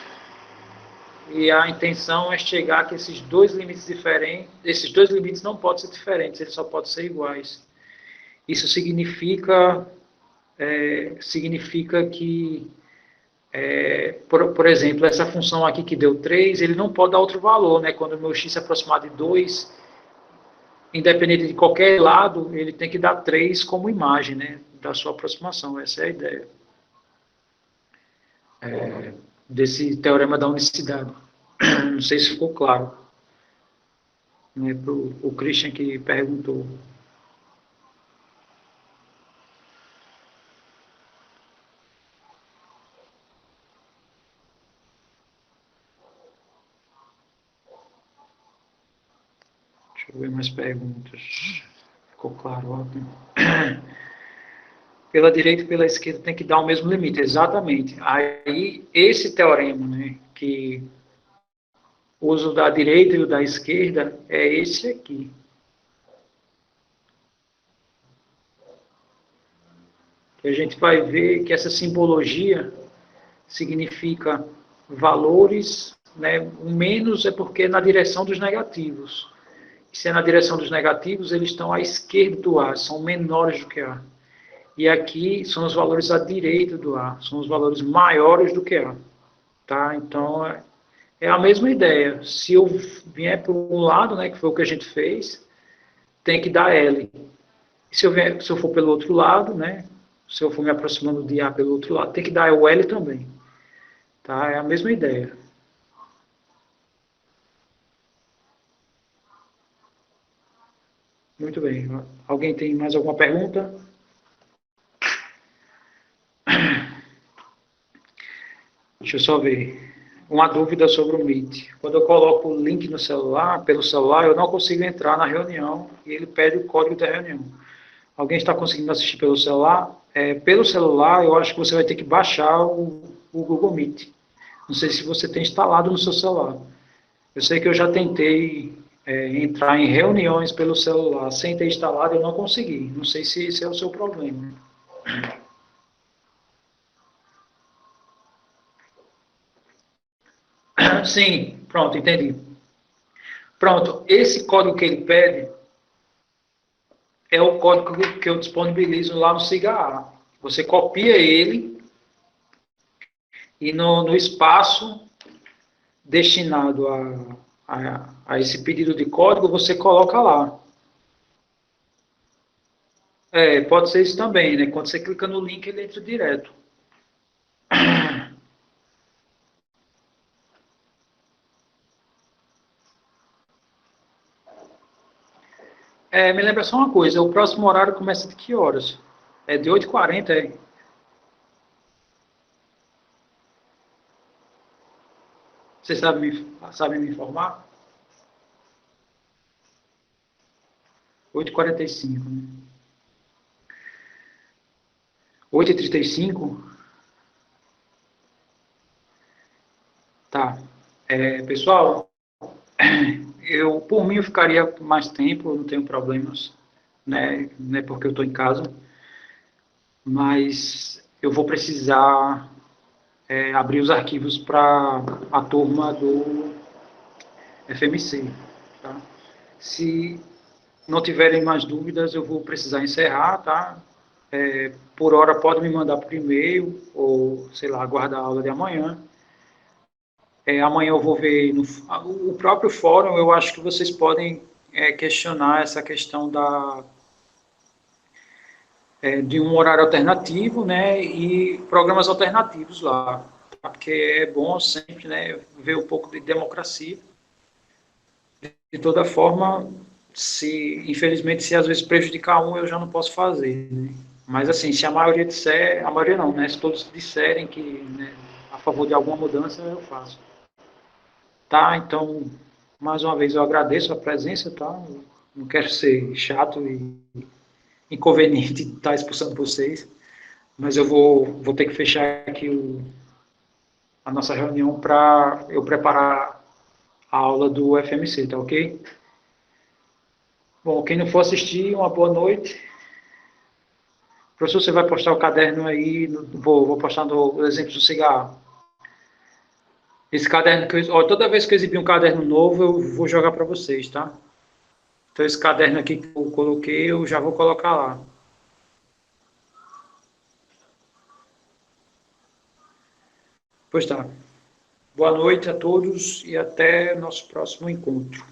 E a intenção é chegar a que esses dois limites diferentes, esses dois limites não podem ser diferentes, eles só podem ser iguais. Isso significa que, por exemplo, essa função aqui que deu 3, ele não pode dar outro valor, né? Quando o meu x se aproximar de 2, independente de qualquer lado, ele tem que dar 3 como imagem, né? Da sua aproximação. Essa é a ideia desse teorema da unicidade. Não sei se ficou claro, né? Para o Christian que perguntou. Deixa eu ver mais perguntas. Ficou claro, ótimo. Pela direita e pela esquerda tem que dar o mesmo limite, exatamente. Aí, esse teorema, né, que o uso da direita e o da esquerda é esse aqui. Que a gente vai ver que essa simbologia significa valores, né, o menos é porque é na direção dos negativos. E se é na direção dos negativos, eles estão à esquerda do A, são menores do que A. E aqui são os valores à direita do A, são os valores maiores do que A. Tá? Então, é a mesma ideia. Se eu vier por um lado, né, que foi o que a gente fez, tem que dar L. Se eu for pelo outro lado, né, se eu for me aproximando de A pelo outro lado, tem que dar o L também. Tá? É a mesma ideia. Muito bem. Alguém tem mais alguma pergunta? Deixa eu só ver. Uma dúvida sobre o Meet. Quando eu coloco o link no celular, pelo celular, eu não consigo entrar na reunião e ele pede o código da reunião. Alguém está conseguindo assistir pelo celular? Pelo celular, eu acho que você vai ter que baixar o Google Meet. Não sei se você tem instalado no seu celular. Eu sei que eu já tentei entrar em reuniões pelo celular sem ter instalado, eu não consegui. Não sei se esse é o seu problema. Sim, pronto, entendi. Pronto, esse código que ele pede é o código que eu disponibilizo lá no SIGA. Você copia ele e no espaço destinado a esse pedido de código, você coloca lá. Pode ser isso também, né? Quando você clica no link, ele entra direto. Me lembra só uma coisa, o próximo horário começa de que horas? É de 8h40, é? Você sabe me informar? 8h45, né? 8h35? Tá. Pessoal, por mim, eu ficaria mais tempo, não tenho problemas, né? Não é porque eu estou em casa, mas eu vou precisar abrir os arquivos para a turma do FMC, tá? Se não tiverem mais dúvidas, eu vou precisar encerrar, tá? Por hora, pode me mandar por e-mail, ou, sei lá, aguardar a aula de amanhã. Amanhã eu vou ver o próprio fórum, eu acho que vocês podem questionar essa questão de um horário alternativo, né, e programas alternativos lá, tá? Porque é bom sempre, né, ver um pouco de democracia. De toda forma, infelizmente, se às vezes prejudicar um, eu já não posso fazer, né? Mas assim, se a maioria disser, a maioria não, né, se todos disserem que, né, a favor de alguma mudança, eu faço. Tá? Então, mais uma vez eu agradeço a presença, tá? Eu não quero ser chato e inconveniente de estar expulsando vocês, mas eu vou ter que fechar aqui a nossa reunião para eu preparar a aula do FMC, tá ok? Bom, quem não for assistir, uma boa noite. Professor, você vai postar o caderno aí, vou postar no exemplo do cigarro. Esse caderno toda vez que eu exibir um caderno novo, eu vou jogar para vocês, tá? Então esse caderno aqui que eu coloquei, eu já vou colocar lá. Pois tá. Boa noite a todos e até nosso próximo encontro.